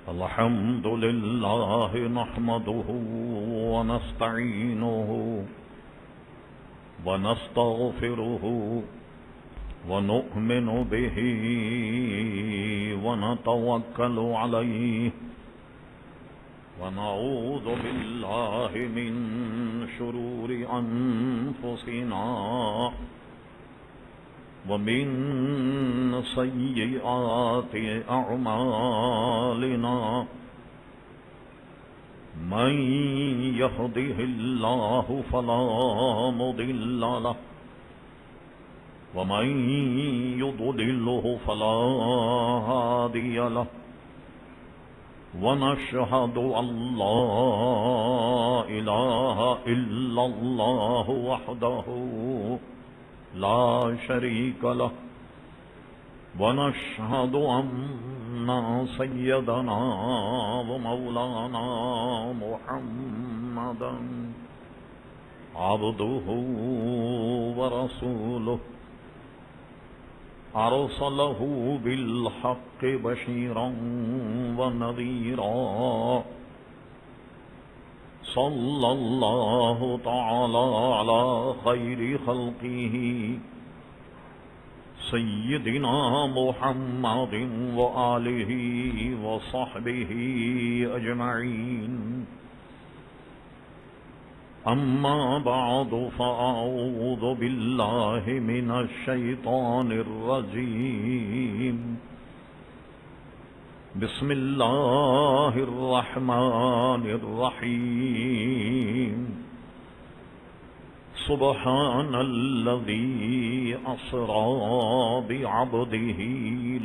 الحمد لله نحمده ونستعينه ونستغفره ونؤمن به ونتوكل عليه ونعوذ بالله من شرور أنفسنا ومن سيئات أعمالنا من يهده الله فلا مضل له ومن يضلله فلا هادي له ونشهد أن لا إله إلا الله وحده لا شريك له ونشهد أن سيدنا ومولانا محمدا عبده ورسوله أرسله بالحق بشيرا ونذيرا صلى الله تعالى على خير خلقه سيدنا محمد وآله وصحبه أجمعين أما بعد فأعوذ بالله من الشيطان الرجيم بسم الله الرحمن الرحيم سبحان الذي أسرى بعبده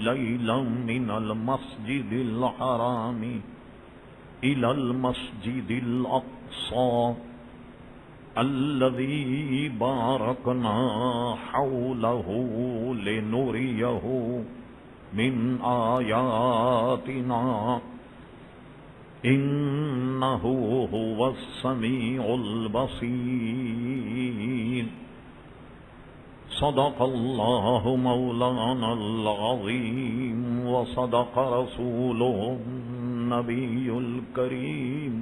ليلا من المسجد الحرام إلى المسجد الأقصى الذي باركنا حوله لنريه من آياتنا إنه هو السميع البصير صدق الله مولانا العظيم وصدق رسوله النبي الكريم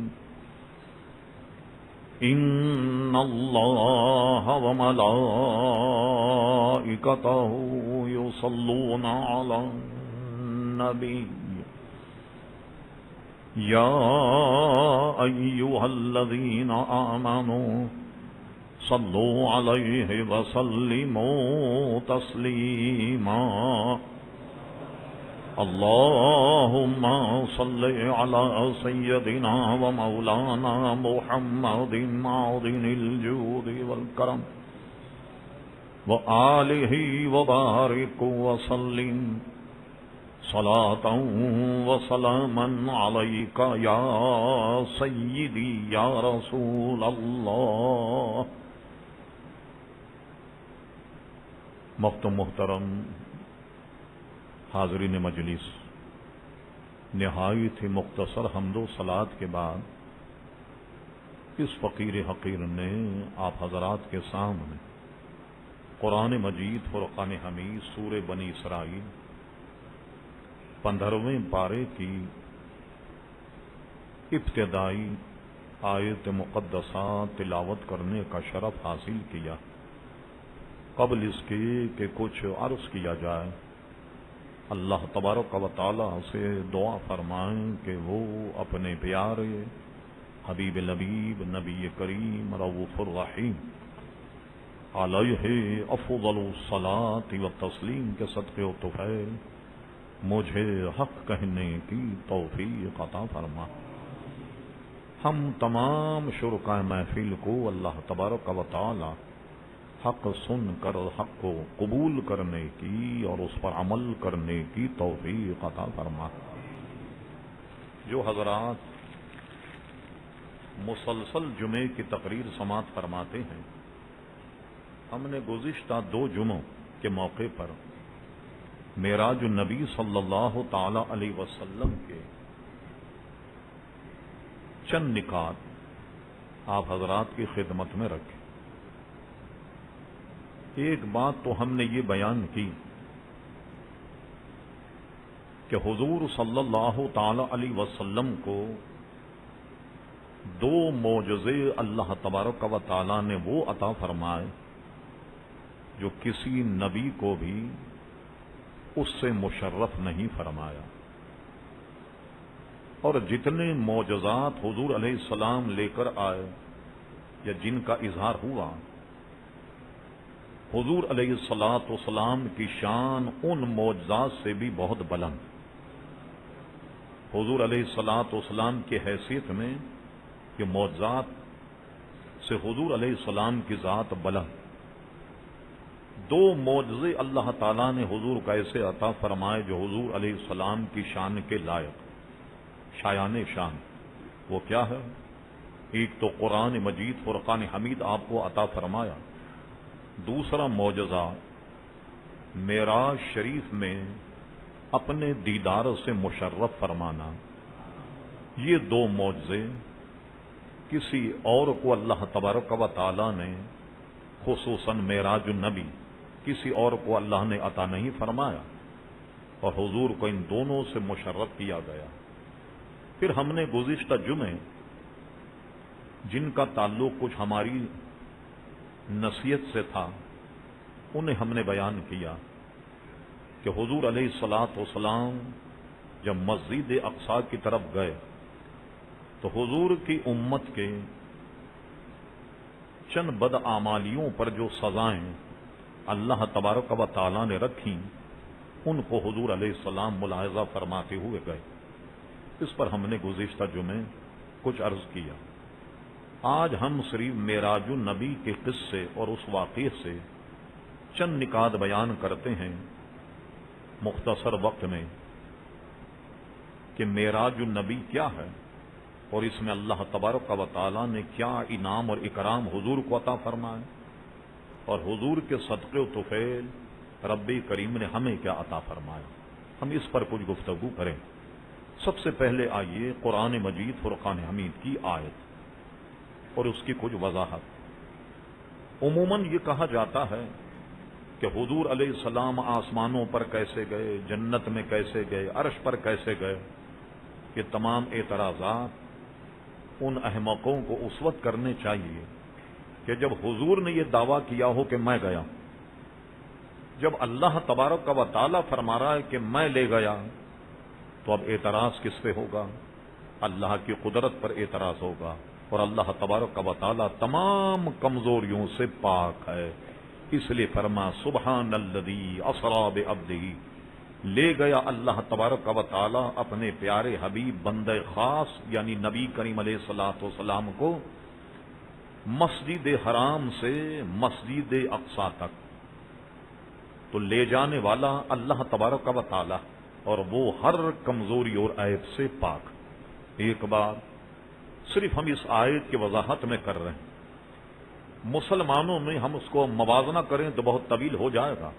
إن الله وملائكته يصلون على النبي يا أيها الذين آمنوا صلوا عليه وسلموا تسليما اللهم صل على سيدنا ومولانا محمد معدن الجود والكرم وآله وبارك وسلم صلاة وسلاما عليك يا سيدي يا رسول الله. محترم حاضرین مجلس، نہایت ہی مختصر حمد و صلات کے بعد اس فقیر حقیر نے آپ حضرات کے سامنے قرآن مجید فرقان حمید سورہ بنی اسرائیل 15ویں پارے کی ابتدائی آیت مقدسہ تلاوت کرنے کا شرف حاصل کیا. قبل اس کے کہ کچھ عرض کیا جائے، اللہ تبارک و تعالی سے دعا فرمائیں کہ وہ اپنے پیارے حبیب لبیب نبی کریم رؤوف الرحیم علیہ افضل الصلاۃ والتسلیم کے صدقے و طفیل مجھے حق کہنے کی توفیق عطا فرما. ہم تمام شرکاء محفل کو اللہ تبارک و تعالی حق سن کر حق کو قبول کرنے کی اور اس پر عمل کرنے کی توفیق عطا فرما. جو حضرات مسلسل جمعے کی تقریر سماعت فرماتے ہیں، ہم نے گزشتہ 2 جمعوں کے موقع پر معراج النبی صلی اللہ تعالی علیہ وسلم کے چند نکات آپ حضرات کی خدمت میں رکھیں. ایک بات تو ہم نے یہ بیان کی کہ حضور صلی اللہ تعالی علیہ وسلم کو دو معجزے اللہ تبارک و تعالی نے وہ عطا فرمائے جو کسی نبی کو بھی اس سے مشرف نہیں فرمایا، اور جتنے معجزات حضور علیہ السلام لے کر آئے یا جن کا اظہار ہوا، حضور علیہ الصلاۃ والسلام کی شان ان معجزات سے بھی بہت بلند۔ حضور علیہ الصلاۃ والسلام کی حیثیت میں کہ معجزات سے حضور علیہ السلام کی ذات بلند۔ دو معجزے اللہ تعالیٰ نے حضور کا ایسے عطا فرمائے جو حضور علیہ السلام کی شان کے لائق، شایان شان۔ وہ کیا ہے؟ ایک تو قرآن مجید فرقان حمید آپ کو عطا فرمایا، دوسرا معجزہ معراج شریف میں اپنے دیدار سے مشرف فرمانا۔ یہ دو معجزے کسی اور کو اللہ تبارک و تعالی نے خصوصاً معراج النبی کسی اور کو اللہ نے عطا نہیں فرمایا، اور حضور کو ان دونوں سے مشرف کیا گیا۔ پھر ہم نے گزشتہ جمعے جن کا تعلق کچھ ہماری نصیحت سے تھا انہیں ہم نے بیان کیا کہ حضور علیہ الصلاۃ والسلام جب مسجد اقصی کی طرف گئے تو حضور کی امت کے چند بدعمالیوں پر جو سزائیں اللہ تبارک و تعالی نے رکھیں ان کو حضور علیہ السلام ملاحظہ فرماتے ہوئے گئے۔ اس پر ہم نے گزشتہ جمعے کچھ عرض کیا۔ آج ہم صرف معراج النبی کے قصے اور اس واقعے سے چند نکات بیان کرتے ہیں مختصر وقت میں کہ معراج النبی کیا ہے اور اس میں اللہ تبارک و تعالی نے کیا انعام اور اکرام حضور کو عطا فرمائے، اور حضور کے صدقے و طفیل رب کریم نے ہمیں کیا عطا فرمایا۔ ہم اس پر کچھ گفتگو کریں۔ سب سے پہلے آئیے قرآن مجید فرقان حمید کی آیت اور اس کی کچھ وضاحت۔ عموماً یہ کہا جاتا ہے کہ حضور علیہ السلام آسمانوں پر کیسے گئے، جنت میں کیسے گئے، عرش پر کیسے گئے۔ یہ تمام اعتراضات ان احمقوں کو اس وقت کرنے چاہیے کہ جب حضور نے یہ دعویٰ کیا ہو کہ میں گیا۔ جب اللہ تبارک و تعالیٰ فرما رہا ہے کہ میں لے گیا تو اب اعتراض کس پہ ہوگا؟ اللہ کی قدرت پر اعتراض ہوگا، اور اللہ تبارک و تعالیٰ تمام کمزوریوں سے پاک ہے۔ اس لیے فرما سبحان الذی اسری بعبدہ، لے گیا اللہ تبارک و تعالیٰ اپنے پیارے حبیب بندہ خاص یعنی نبی کریم علیہ الصلوۃ والسلام کو مسجد حرام سے مسجد اقصی تک، تو لے جانے والا اللہ تبارک و تعالیٰ، اور وہ ہر کمزوری اور عیب سے پاک۔ ایک بات صرف ہم اس آیت کی وضاحت میں کر رہے ہیں، مسلمانوں میں ہم اس کو موازنہ کریں تو بہت طویل ہو جائے گا۔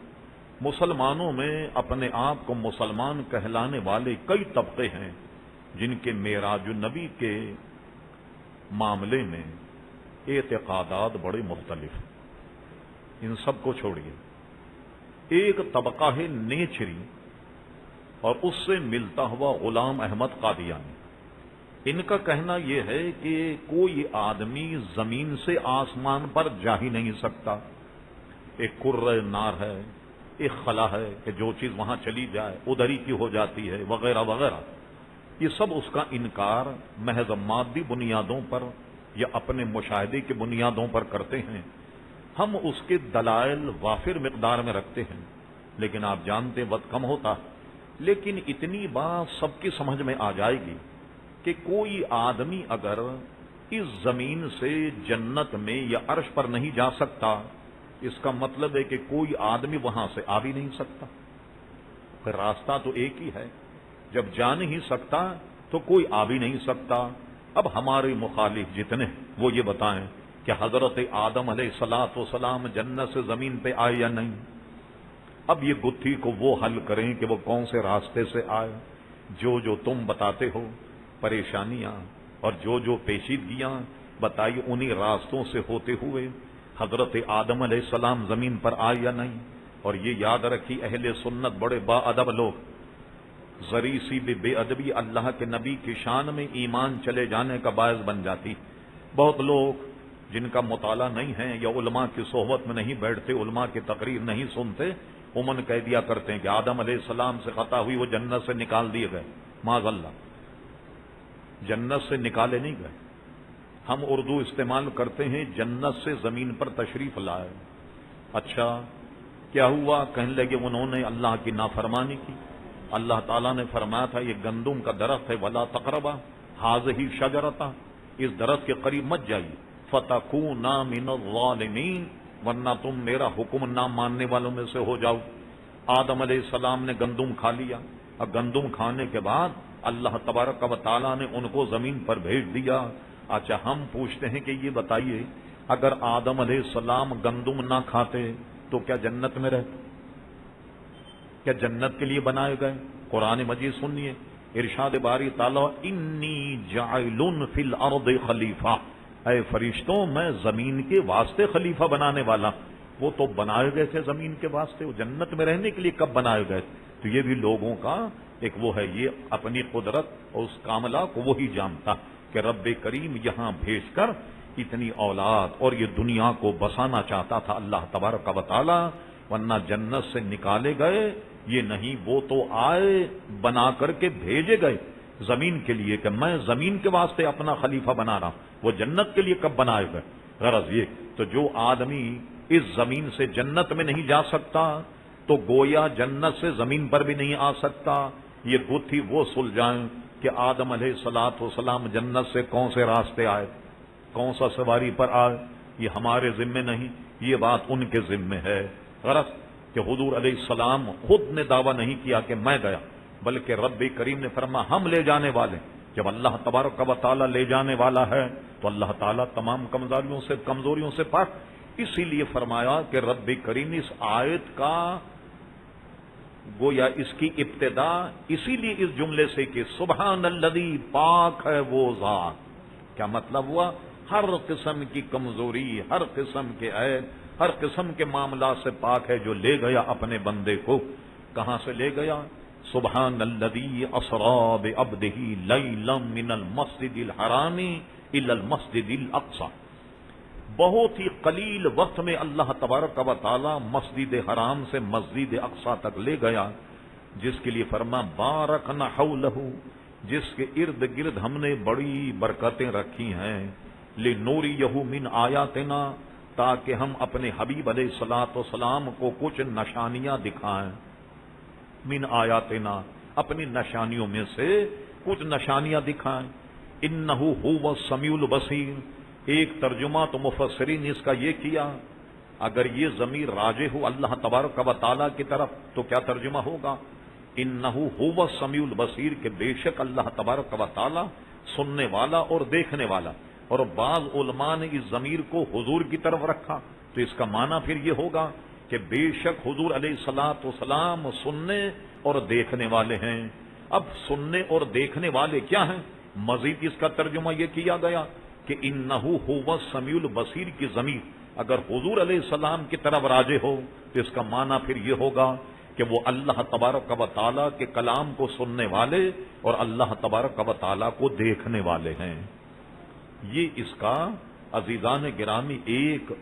مسلمانوں میں اپنے آپ کو مسلمان کہلانے والے کئی طبقے ہیں جن کے معراج النبی کے معاملے میں اعتقادات بڑے مختلف ہیں۔ ان سب کو چھوڑیے، ایک طبقہ ہے نیچری اور اس سے ملتا ہوا غلام احمد قادیانی۔ ان کا کہنا یہ ہے کہ کوئی آدمی زمین سے آسمان پر جا ہی نہیں سکتا، ایک کرۂ نار ہے، ایک خلا ہے کہ جو چیز وہاں چلی جائے ادھر ہی کی ہو جاتی ہے، وغیرہ وغیرہ۔ یہ سب اس کا انکار محض مادی بنیادوں پر یا اپنے مشاہدے کی بنیادوں پر کرتے ہیں۔ ہم اس کے دلائل وافر مقدار میں رکھتے ہیں، لیکن آپ جانتے وقت کم ہوتا، لیکن اتنی بات سب کی سمجھ میں آ جائے گی کہ کوئی آدمی اگر اس زمین سے جنت میں یا عرش پر نہیں جا سکتا، اس کا مطلب ہے کہ کوئی آدمی وہاں سے آ بھی نہیں سکتا۔ پھر راستہ تو ایک ہی ہے، جب جا نہیں سکتا تو کوئی آ بھی نہیں سکتا۔ اب ہمارے مخالف جتنے وہ یہ بتائیں کہ حضرت آدم علیہ الصلوۃ والسلام جنت سے زمین پہ آئے یا نہیں۔ اب یہ گتھی کو وہ حل کریں کہ وہ کون سے راستے سے آئے۔ جو تم بتاتے ہو پریشانیاں اور جو پیچیدگیاں بتائی، انہی راستوں سے ہوتے ہوئے حضرت آدم علیہ السلام زمین پر آئے یا نہیں۔ اور یہ یاد رکھی اہل سنت بڑے با ادب لوگ، ذری سی بھی بے ادبی اللہ کے نبی کی شان میں ایمان چلے جانے کا باعث بن جاتی۔ بہت لوگ جن کا مطالعہ نہیں ہے یا علماء کی صحبت میں نہیں بیٹھتے، علماء کی تقریر نہیں سنتے، عموماً کہہ دیا کرتے ہیں کہ آدم علیہ السلام سے خطا ہوئی، وہ جنت سے نکال دیے گئے۔ معاذ اللہ، جنت سے نکالے نہیں گئے۔ ہم اردو استعمال کرتے ہیں جنت سے زمین پر تشریف لائے۔ اچھا کیا ہوا؟ کہنے لگے انہوں نے اللہ کی نافرمانی کی۔ اللہ تعالیٰ نے فرمایا تھا یہ گندم کا درخت ہے، ولا تقربا ہذہ شجرۃ، اس درخت کے قریب مت جائیے، فتکونا من الظالمین، ورنہ تم میرا حکم نہ ماننے والوں میں سے ہو جاؤ۔ آدم علیہ السلام نے گندم کھا لیا، اور گندم کھانے کے بعد اللہ تبارک و تعالیٰ نے ان کو زمین پر بھیج دیا۔ اچھا ہم پوچھتے ہیں کہ یہ بتائیے اگر آدم علیہ السلام گندم نہ کھاتے تو کیا جنت میں رہتے؟ کیا جنت کے لیے بنائے گئے؟ قرآن مجید سنیے، ارشاد باری تعالیٰ انی جاعل فی الارض خلیفہ، اے فرشتوں میں زمین کے واسطے خلیفہ بنانے والا۔ وہ تو بنائے گئے تھے زمین کے واسطے، وہ جنت میں رہنے کے لیے کب بنائے گئے؟ تو یہ بھی لوگوں کا ایک وہ ہے، یہ اپنی قدرت اور اس کاملہ کو وہی جانتا کہ رب کریم یہاں بھیج کر اتنی اولاد اور یہ دنیا کو بسانا چاہتا تھا اللہ تبارک و تعالی، ورنہ جنت سے نکالے گئے یہ نہیں، وہ تو آئے بنا کر کے بھیجے گئے زمین کے لیے کہ میں زمین کے واسطے اپنا خلیفہ بنا رہا ہوں۔ وہ جنت کے لیے کب بنائے گئے؟ غرض یہ تو جو آدمی اس زمین سے جنت میں نہیں جا سکتا تو گویا جنت سے زمین پر بھی نہیں آ سکتا۔ یہ بت ہی وہ سلجھائیں کہ آدم علیہ الصلوۃ والسلام جنت سے کون سے راستے آئے، کون سا سواری پر آئے، یہ ہمارے ذمے نہیں، یہ بات ان کے ذمے ہے۔ غرض کہ حضور علیہ السلام خود نے دعویٰ نہیں کیا کہ میں گیا، بلکہ رب کریم نے فرمایا ہم لے جانے والے۔ جب اللہ تبارک و تعالیٰ لے جانے والا ہے تو اللہ تعالیٰ تمام کمزوریوں سے پاک، اسی لیے فرمایا کہ رب کریم نے اس آیت کا گویا اس کی ابتدا اسی لیے اس جملے سے کہ سبحان الذی، پاک ہے وہ ذات۔ کیا مطلب ہوا؟ ہر قسم کی کمزوری، ہر قسم کے عیب، ہر قسم کے معاملات سے پاک ہے جو لے گیا اپنے بندے کو۔ کہاں سے لے گیا؟ سبحان الذی اسری بعبدہ لیلا من المسجد الحرام الی المسجد الاقصی، بہت ہی قلیل وقت میں اللہ تبارک و تعالی مسجد حرام سے مسجد اقصی تک لے گیا، جس کے لیے فرما بارکنا حولہ، جس کے ارد گرد ہم نے بڑی برکتیں رکھی ہیں، لنوریہ من آیاتنا، تاکہ ہم اپنے حبیب علیہ الصلوۃ والسلام کو کچھ نشانیاں دکھائیں، من آیاتنا، اپنی نشانیوں میں سے کچھ نشانیاں دکھائیں۔ انہ ھو السمیع البصیر، ایک ترجمہ تو مفسرین نے اس کا یہ کیا، اگر یہ ضمیر راجع ہو اللہ تبارک و تعالیٰ کی طرف تو کیا ترجمہ ہوگا؟ انہ ھو السمیع البصیر، کہ بے شک اللہ تبارک و تعالیٰ سننے والا اور دیکھنے والا۔ اور بعض علماء نے اس ضمیر کو حضور کی طرف رکھا، تو اس کا معنی پھر یہ ہوگا کہ بے شک حضور علیہ الصلوۃ والسلام سننے اور دیکھنے والے ہیں۔ اب سننے اور دیکھنے والے کیا ہیں؟ مزید اس کا ترجمہ یہ کیا گیا کہ انہ ھو السمیع البصیر کی ضمیر اگر حضور علیہ السلام کی طرف راجع ہو تو اس کا معنی پھر یہ ہوگا کہ وہ اللہ تبارک و تعالیٰ کے کلام کو سننے والے اور اللہ تبارک و تعالیٰ کو دیکھنے والے ہیں۔ یہ اس کا عزیزان گرامی ایک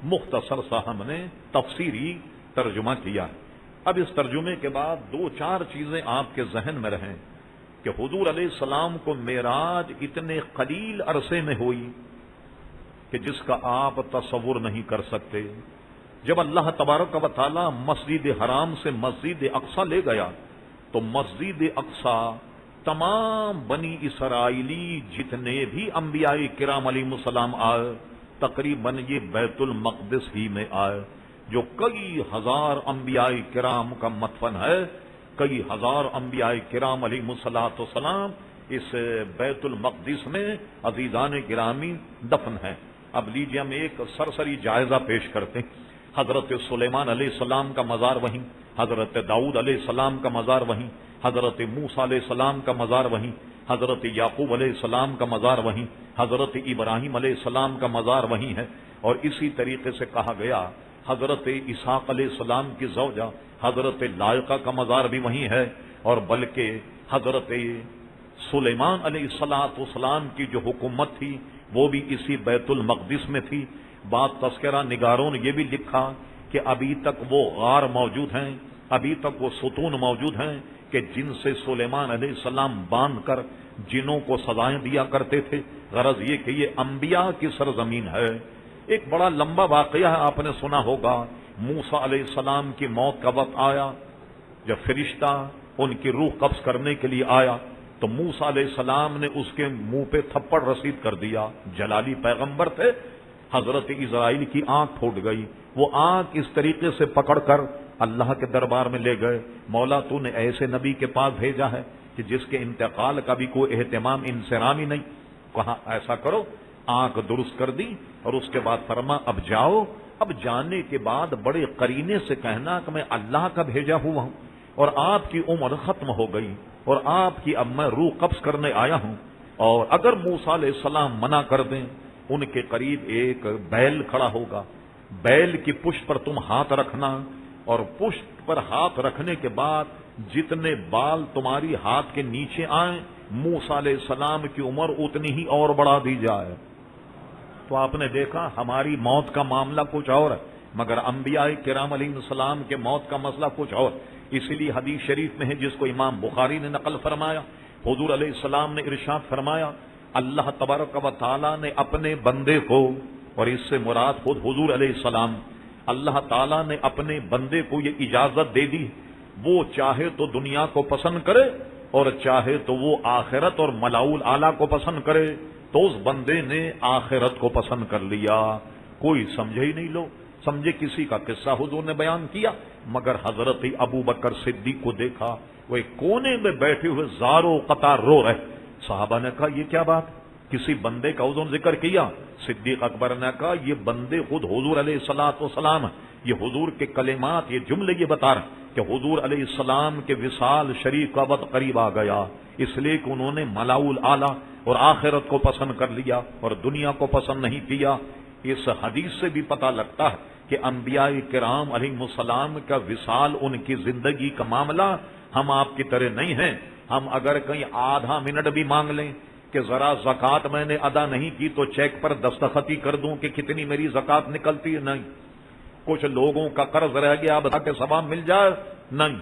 مختصر سا ہم نے تفسیری ترجمہ کیا۔ اب اس ترجمے کے بعد دو چار چیزیں آپ کے ذہن میں رہیں کہ حضور علیہ السلام کو معراج اتنے قلیل عرصے میں ہوئی کہ جس کا آپ تصور نہیں کر سکتے۔ جب اللہ تبارک و تعالی مسجد حرام سے مسجد اقصی لے گیا تو مسجد اقصی تمام بنی اسرائیلی جتنے بھی انبیاء کرام علیہ السلام آئے تقریباً یہ بیت المقدس ہی میں آئے، جو کئی ہزار انبیاء کرام کا مدفن ہے، کئی ہزار انبیاء کرام علیہ الصلوۃ والسلام اس بیت المقدس میں عزیزان گرامی دفن ہیں۔ اب لیجیے ہم ایک سرسری جائزہ پیش کرتے ہیں۔ حضرت سلیمان علیہ السلام کا مزار وہیں، حضرت داؤد علیہ السلام کا مزار وہیں، حضرت موسیٰ علیہ السلام کا مزار وہیں، حضرت یعقوب علیہ السلام کا مزار وہیں، حضرت ابراہیم علیہ السلام کا مزار وہیں ہے۔ اور اسی طریقے سے کہا گیا حضرت اسحاق علیہ السلام کی زوجہ حضرت لائقہ کا مزار بھی وہیں ہے، اور بلکہ حضرت سلیمان علیہ السلام کی جو حکومت تھی وہ بھی اسی بیت المقدس میں تھی۔ بعض تذکرہ نگاروں نے یہ بھی لکھا کہ ابھی تک وہ غار موجود ہیں، ابھی تک وہ ستون موجود ہیں کہ جن سے سلیمان علیہ السلام باندھ کر جنوں کو سزائیں دیا کرتے تھے۔ غرض یہ کہ یہ انبیاء کی سرزمین ہے۔ ایک بڑا لمبا واقعہ ہے، آپ نے سنا ہوگا، موسیٰ علیہ السلام کی موت کا وقت آیا، جب فرشتہ ان کی روح قبض کرنے کے لیے آیا تو موسیٰ علیہ السلام نے اس کے منہ پہ تھپڑ رسید کر دیا۔ جلالی پیغمبر تھے، حضرت اسرائیل کی آنکھ پھوٹ گئی۔ وہ آنکھ اس طریقے سے پکڑ کر اللہ کے دربار میں لے گئے، مولا تو نے ایسے نبی کے پاس بھیجا ہے کہ جس کے انتقال کا بھی کوئی اہتمام انسرام ہی نہیں۔ کہا ایسا کرو، آنکھ درست کر دی، اور اس کے بعد فرما اب جاؤ۔ اب جانے کے بعد بڑے قرینے سے کہنا کہ میں اللہ کا بھیجا ہوا ہوں، اور آپ کی عمر ختم ہو گئی، اور آپ کی اب میں روح قبض کرنے آیا ہوں، اور اگر موسیٰ علیہ السلام منع کر دیں، ان کے قریب ایک بیل کھڑا ہوگا، بیل کی پشت پر تم ہاتھ رکھنا، اور پشت پر ہاتھ رکھنے کے بعد جتنے بال تمہاری ہاتھ کے نیچے آئیں موسیٰ علیہ السلام کی عمر اتنی ہی اور بڑھا دی جائے۔ تو آپ نے دیکھا ہماری موت کا معاملہ کچھ اور ہے، مگر انبیاء کرام علیہ السلام کے موت کا مسئلہ کچھ اور۔ اسی لیے حدیث شریف میں ہے جس کو امام بخاری نے نقل فرمایا، حضور علیہ السلام نے ارشاد فرمایا، اللہ تبارک و تعالی نے اپنے بندے کو، اور اس سے مراد خود حضور علیہ السلام، اللہ تعالیٰ نے اپنے بندے کو یہ اجازت دے دی، وہ چاہے تو دنیا کو پسند کرے اور چاہے تو وہ آخرت اور ملاؤ الاعلیٰ کو پسند کرے، تو اس بندے نے آخرت کو پسند کر لیا۔ کوئی سمجھے ہی نہیں، لو سمجھے کسی کا قصہ حضور نے بیان کیا، مگر حضرت ابو بکر صدیق کو دیکھا وہ ایک کونے میں بیٹھے ہوئے زاروں قطار رو رہے۔ صحابہ نے کہا یہ کیا بات، کسی بندے کا حضور نے ذکر کیا؟ صدیق اکبر نے کہا یہ بندے خود حضور علیہ الصلوۃ والسلام ہیں، یہ حضور کے کلمات، یہ جملے یہ بتا رہے ہیں کہ حضور علیہ السلام کے وصال شریف کا وقت قریب آ گیا، اس لیے کہ انہوں نے ملاؤ الاعلیٰ اور آخرت کو پسند کر لیا اور دنیا کو پسند نہیں کیا۔ اس حدیث سے بھی پتہ لگتا ہے کہ انبیاء کرام علیہ السلام کا وصال، ان کی زندگی کا معاملہ ہم آپ کی طرح نہیں ہیں۔ ہم اگر کہیں آدھا منٹ بھی مانگ لیں کہ ذرا زکوٰۃ میں نے ادا نہیں کی تو چیک پر دستخطی کر دوں کہ کتنی میری زکوٰۃ نکلتی ہے، نہیں۔ کچھ لوگوں کا قرض رہ گیا بتا کے ثواب مل جائے، نہیں،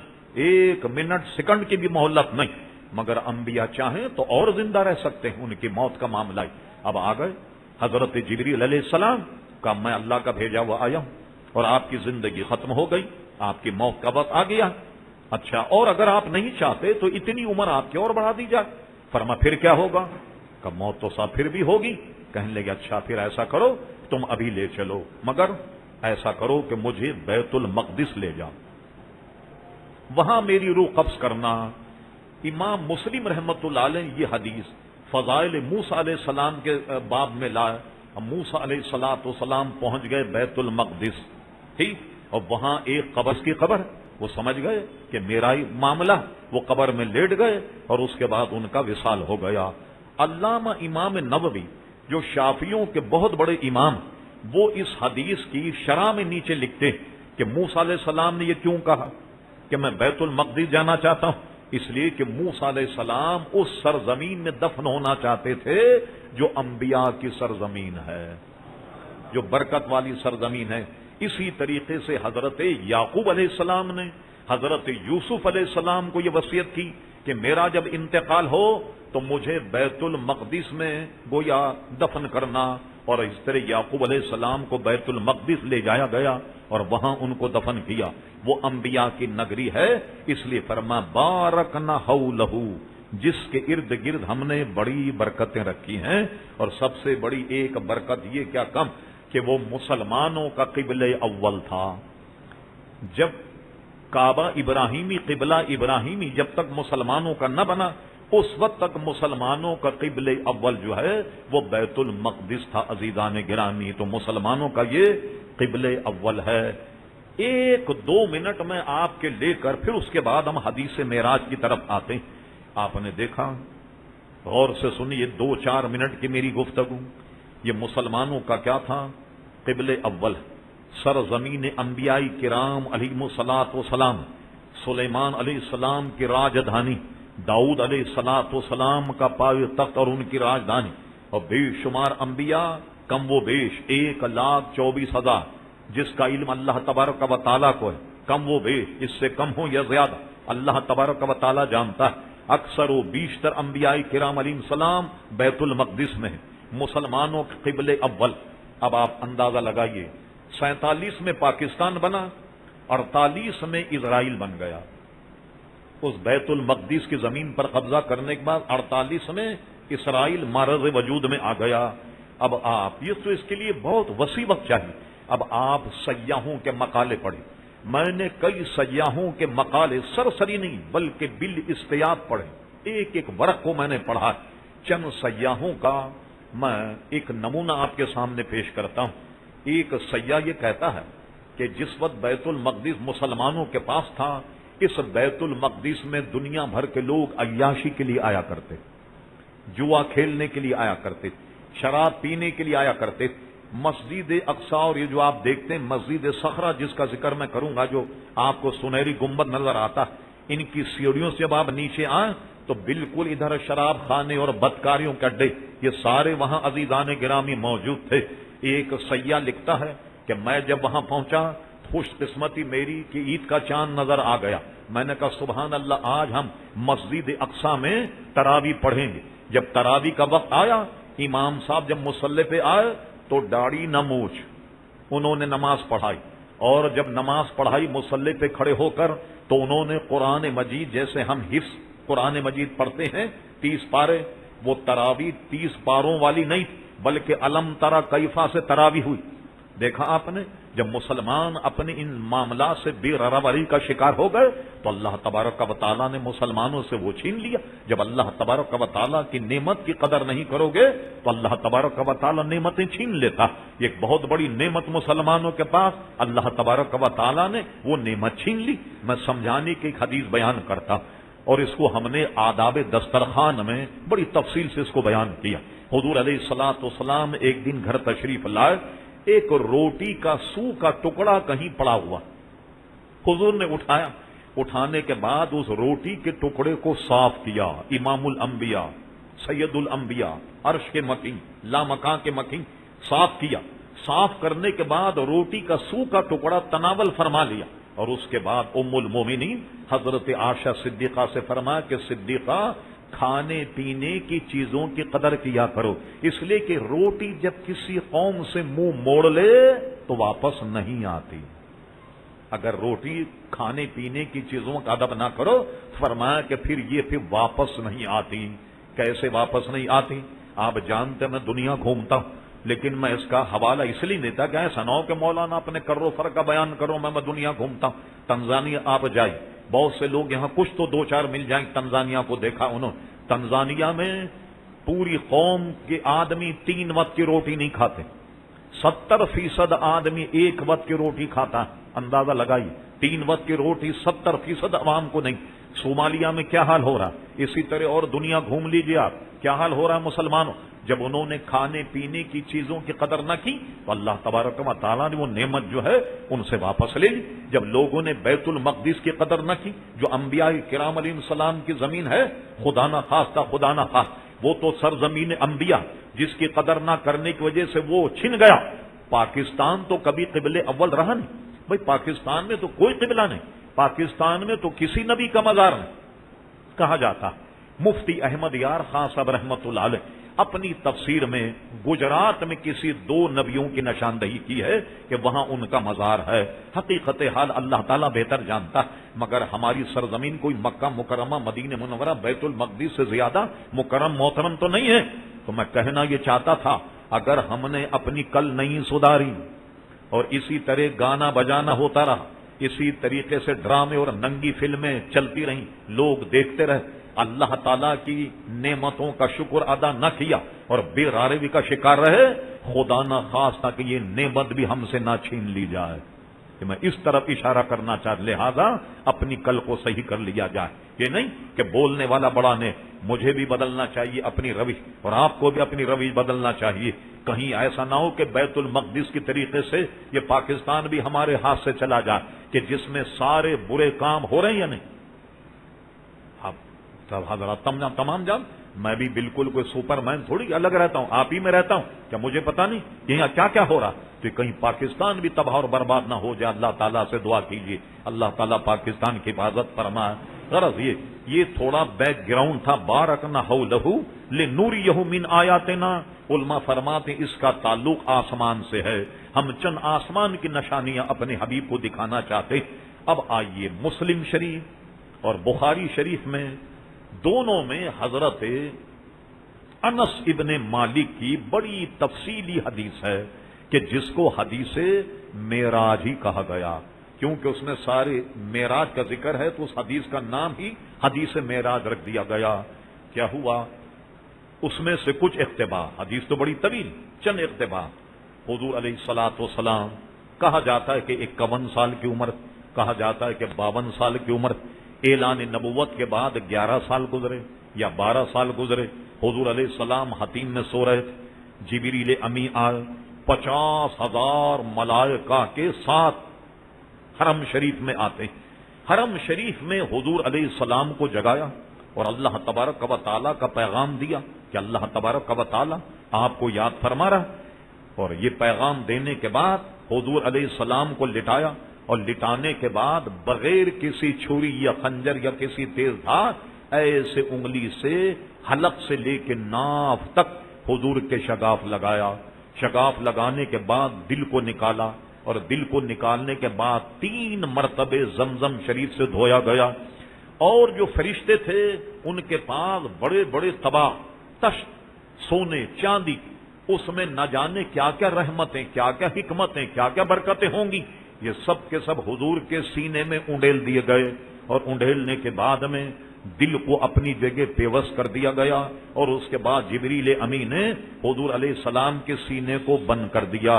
ایک منٹ سیکنڈ کی بھی مہلت نہیں۔ مگر انبیاء چاہیں تو اور زندہ رہ سکتے ہیں، ان کی موت کا معاملہ ہی۔ اب آ گئے حضرت جبریل علیہ السلام کا، میں اللہ کا بھیجا ہوا آیا ہوں، اور آپ کی زندگی ختم ہو گئی، آپ کی موت کا وقت آ گیا۔ اچھا، اور اگر آپ نہیں چاہتے تو اتنی عمر آپ کی اور بڑھا دی جائے۔ فرما پھر کیا ہوگا؟ کہ موت تو صاحب پھر بھی ہوگی۔ کہنے لگے اچھا پھر ایسا کرو تم ابھی لے چلو، مگر ایسا کرو کہ مجھے بیت المقدس لے جاؤ، وہاں میری روح قبض کرنا۔ امام مسلم رحمۃ اللہ علیہ یہ حدیث فضائل موسیٰ علیہ السلام کے باب میں لائے۔ موسیٰ علیہ الصلوۃ والسلام پہنچ گئے بیت المقدس، ٹھیک، اور وہاں ایک قبر کی قبر، وہ سمجھ گئے کہ میرا ہی معاملہ، وہ قبر میں لیٹ گئے اور اس کے بعد ان کا وصال ہو گیا۔ علامہ امام نووی جو شافعیوں کے بہت بڑے امام، وہ اس حدیث کی شرح میں نیچے لکھتے کہ موسیٰ علیہ السلام نے یہ کیوں کہا کہ میں بیت المقدس جانا چاہتا ہوں؟ اس لیے کہ موسیٰ علیہ السلام اس سرزمین میں دفن ہونا چاہتے تھے جو انبیاء کی سرزمین ہے، جو برکت والی سرزمین ہے۔ اسی طریقے سے حضرت یعقوب علیہ السلام نے حضرت یوسف علیہ السلام کو یہ وصیت کی کہ میرا جب انتقال ہو تو مجھے بیت المقدس میں گویا دفن کرنا، اور اس طرح یعقوب علیہ السلام کو بیت المقدس لے جایا گیا اور وہاں ان کو دفن کیا۔ وہ انبیاء کی نگری ہے، اس لیے فرما بارکنا حولہ، جس کے ارد گرد ہم نے بڑی برکتیں رکھی ہیں، اور سب سے بڑی ایک برکت یہ کیا کم کہ وہ مسلمانوں کا قبلہ اول تھا۔ جب کعبہ ابراہیمی، قبلہ ابراہیمی جب تک مسلمانوں کا نہ بنا، اس وقت تک مسلمانوں کا قبلہ اول جو ہے وہ بیت المقدس تھا۔ عزیزان گرامی، تو مسلمانوں کا یہ قبلہ اول ہے۔ ایک دو منٹ میں آپ کے لے کر پھر اس کے بعد ہم حدیث معراج کی طرف آتے ہیں۔ آپ نے دیکھا، غور سے سنیے، 2-4 منٹ کی میری گفتگو، یہ مسلمانوں کا کیا تھا؟ قبلہ اول۔ سرزمین انبیاء کرام علیہم الصلاۃ والسلام، سلیمان علیہ السلام کی راجدھانی، داؤد علیہ الصلاۃ والسلام کا پائے تخت اور ان کی راجدھانی، اور بے شمار انبیاء، کم و بیش 1,24,000، جس کا علم اللہ تبارک و تعالیٰ کو ہے، کم و بیش، اس سے کم ہو یا زیادہ اللہ تبارک و تعالیٰ جانتا ہے۔ اکثر و بیشتر انبیاء کرام علیہ السلام بیت المقدس میں ہیں، مسلمانوں کے قبل اول۔ اب آپ اندازہ لگائیے، 47 میں پاکستان بنا، 48 میں اسرائیل بن گیا۔ اس بیت المقدس کی زمین پر قبضہ کرنے کے بعد 48 میں اسرائیل معرض وجود میں آ گیا۔ اب آپ یہ تو اس کے لیے بہت وسیع وقت چاہیے۔ اب آپ سیاحوں کے مقالے پڑھیں، میں نے کئی سیاحوں کے مقالے سرسری نہیں بلکہ بالاستیاط پڑھے، ایک ایک ورق کو میں نے پڑھا۔ چند سیاحوں کا میں ایک نمونہ آپ کے سامنے پیش کرتا ہوں۔ ایک سیاح یہ کہتا ہے کہ جس وقت بیت المقدس مسلمانوں کے پاس تھا، اس بیت المقدس میں دنیا بھر کے لوگ عیاشی کے لیے آیا کرتے، جوا کھیلنے کے لیے آیا کرتے، شراب پینے کے لیے آیا کرتے۔ مسجد اقصی اور یہ جو آپ دیکھتے ہیں مسجد صخرہ، جس کا ذکر میں کروں گا، جو آپ کو سنہری گنبد نظر آتا، ان کی سیڑھیوں سے جب آپ نیچے آئیں تو بالکل ادھر شراب خانے اور بدکاریوں کے اڈے، یہ سارے وہاں عزیزان گرامی موجود تھے۔ ایک سیاح لکھتا ہے کہ میں جب وہاں پہنچا، خوش قسمتی میری کہ عید کا چاند نظر آ گیا۔ میں نے کہا سبحان اللہ، آج ہم مسجد اقصی میں تراویح پڑھیں گے۔ جب تراویح کا وقت آیا، امام صاحب جب مصلی پہ آئے تو داڑھی نہ مونچھ، انہوں نے نماز پڑھائی، اور جب نماز پڑھائی مصلی پہ کھڑے ہو کر تو انہوں نے قرآن مجید، جیسے ہم حفظ قرآن مجید پڑھتے ہیں 30 پارے، وہ تراویح 30 پاروں والی نہیں بلکہ علم ترى کیفا سے تراویح ہوئی۔ دیکھا آپ نے، جب مسلمان اپنے ان معاملات سے بے روری کا شکار ہو گئے تو اللہ تبارک و تعالیٰ نے مسلمانوں سے وہ چھین لیا۔ جب اللہ تبارک و تعالیٰ کی نعمت کی قدر نہیں کرو گے تو اللہ تبارک و تعالیٰ نعمتیں چھین لیتا۔ یہ ایک بہت بڑی نعمت مسلمانوں کے پاس اللہ تبارک و تعالیٰ نے وہ نعمت چھین لی۔ میں سمجھانے کی ایک حدیث بیان کرتا، اور اس کو ہم نے آداب دسترخوان میں بڑی تفصیل سے اس کو بیان کیا۔ حضور علیہ الصلوۃ والسلام ایک دن گھر تشریف لائے، ایک روٹی کا سو کا ٹکڑا کہیں پڑا ہوا، حضور نے اٹھایا، اٹھانے کے بعد اس روٹی کے ٹکڑے کو صاف کیا۔ امام الانبیاء، سید الانبیاء، عرش کے مکین، لامکاں کے مکین، صاف کیا۔ صاف کرنے کے بعد روٹی کا سو کا ٹکڑا تناول فرما لیا، اور اس کے بعد ام المومنین حضرت عائشہ صدیقہ سے فرمایا کہ صدیقہ، کھانے پینے کی چیزوں کی قدر کیا کرو، اس لیے کہ روٹی جب کسی قوم سے منہ موڑ لے تو واپس نہیں آتی۔ اگر روٹی کھانے پینے کی چیزوں کا ادب نہ کرو، فرمایا کہ پھر واپس نہیں آتی۔ کیسے واپس نہیں آتی؟ آپ جانتے میں دنیا گھومتا ہوں، لیکن میں اس کا حوالہ اس لیے دیتا کہ ایسا نہ ہو کہ مولانا اپنے کرو فر کا بیان کرو، میں دنیا گھومتا ہوں۔ تنزانیہ آپ جائیں، بہت سے لوگ یہاں کچھ تو 2-4 مل جائیں، تنزانیہ کو دیکھا انہوں۔ تنزانیہ میں پوری قوم کے آدمی 3 وقت کی روٹی نہیں کھاتے، 70% آدمی 1 وقت کی روٹی کھاتا ہے۔ اندازہ لگائیے، 3 وقت کی روٹی 70% عوام کو نہیں۔ صومالیہ میں کیا حال ہو رہا ہے، اسی طرح اور دنیا گھوم لیجیے آپ، کیا حال ہو رہا ہے مسلمانوں۔ جب انہوں نے کھانے پینے کی چیزوں کی قدر نہ کی تو اللہ تبارک و تعالیٰ نے وہ نعمت جو ہے ان سے واپس لے لی۔ جب لوگوں نے بیت المقدس کی قدر نہ کی، جو انبیاء کرام علیہ السلام کی زمین ہے، خدا نہ خواستہ، خدا نہ خواستہ، وہ تو سرزمین انبیاء، جس کی قدر نہ کرنے کی وجہ سے وہ چھن گیا۔ پاکستان تو کبھی قبلے اول رہا نہیں بھائی، پاکستان میں تو کوئی قبلہ نہیں، پاکستان میں تو کسی نبی کا مزار نہیں کہا جاتا۔ مفتی احمد یار خان صاحب رحمت اللہ علیہ اپنی تفسیر میں گجرات میں کسی 2 نبیوں کی نشاندہی کی ہے کہ وہاں ان کا مزار ہے۔ حقیقت حال اللہ تعالیٰ بہتر جانتا، مگر ہماری سرزمین کوئی مکہ مکرمہ، مدینہ منورہ، بیت المقدس سے زیادہ مکرم محترم تو نہیں ہے۔ تو میں کہنا یہ چاہتا تھا، اگر ہم نے اپنی کل نہیں سدھاری اور اسی طرح گانا بجانا ہوتا رہا، اسی طریقے سے ڈرامے اور ننگی فلمیں چلتی رہیں، لوگ دیکھتے رہے، اللہ تعالیٰ کی نعمتوں کا شکر ادا نہ کیا اور بے راروی کا شکار رہے، خدا نہ خواستہ کہ یہ نعمت بھی ہم سے نہ چھین لی جائے۔ کہ میں اس طرف اشارہ کرنا چاہتا، لہذا اپنی کل کو صحیح کر لیا جائے. یہ نہیں کہ بولنے والا بڑا نے، مجھے بھی بدلنا چاہیے اپنی روش، اور آپ کو بھی اپنی روش بدلنا چاہیے. کہیں ایسا نہ ہو کہ بیت المقدس کی طریقے سے یہ پاکستان بھی ہمارے ہاتھ سے چلا جائے، کہ جس میں سارے برے کام ہو رہے ہیں یا نہیں. آپ سب حضرات تمام جان، میں بھی بالکل کوئی سپر مین تھوڑی الگ رہتا ہوں، آپ ہی میں رہتا ہوں، کیا مجھے پتا نہیں کہ یہاں کیا کیا ہو رہا؟ تو کہیں پاکستان بھی تباہ اور برباد نہ ہو جائے. اللہ تعالیٰ سے دعا کیجیے اللہ تعالیٰ پاکستان کی حفاظت فرمائے. غرض یہ تھوڑا بیک گراؤنڈ تھا. بارکنا حولہ لنوریہ من آیاتنا. علماء فرماتے ہیں اس کا تعلق آسمان سے ہے، ہم چند آسمان کی نشانیاں اپنے حبیب کو دکھانا چاہتے. اب آئیے مسلم شریف اور بخاری شریف میں دونوں میں حضرت انس ابن مالک کی بڑی تفصیلی حدیث ہے کہ جس کو حدیث معراج ہی کہا گیا، کیونکہ اس میں سارے معراج کا ذکر ہے تو اس حدیث کا نام ہی حدیث معراج رکھ دیا گیا. کیا ہوا؟ اس میں سے کچھ اقتباس، حدیث تو بڑی طویل، چند اقتباس. حضور علیہ الصلوۃ والسلام کہا جاتا ہے کہ 51 سال کی عمر، کہا جاتا ہے کہ 52 سال کی عمر. اعلان نبوت کے بعد 11 سال گزرے یا 12 سال گزرے. حضور علیہ السلام حتیم میں سو رہے تھے، جبریل امی آئے 50,000 ملائکہ کے ساتھ حرم شریف میں آتے. حرم شریف میں حضور علیہ السلام کو جگایا اور اللہ تبارک و تعالیٰ کا پیغام دیا کہ اللہ تبارک و تعالیٰ آپ کو یاد فرما رہا. اور یہ پیغام دینے کے بعد حضور علیہ السلام کو لٹایا، اور لٹانے کے بعد بغیر کسی چھری یا خنجر یا کسی تیز دھار ایسے انگلی سے حلق سے لے کے ناف تک حضور کے شگاف لگایا. شگاف لگانے کے بعد دل کو نکالا، اور دل کو نکالنے کے بعد 3 مرتبے زمزم شریف سے دھویا گیا. اور جو فرشتے تھے ان کے پاس بڑے بڑے طباق تشت سونے چاندی، اس میں نہ جانے کیا کیا رحمتیں، کیا کیا حکمتیں، کیا کیا برکتیں ہوں گی. یہ سب کے سب حضور کے سینے میں انڈیل دیے گئے، اور انڈیلنے کے بعد میں دل کو اپنی جگہ پیوست کر دیا گیا. اور اس کے بعد جبریل امی نے حضور علیہ السلام کے سینے کو بند کر دیا.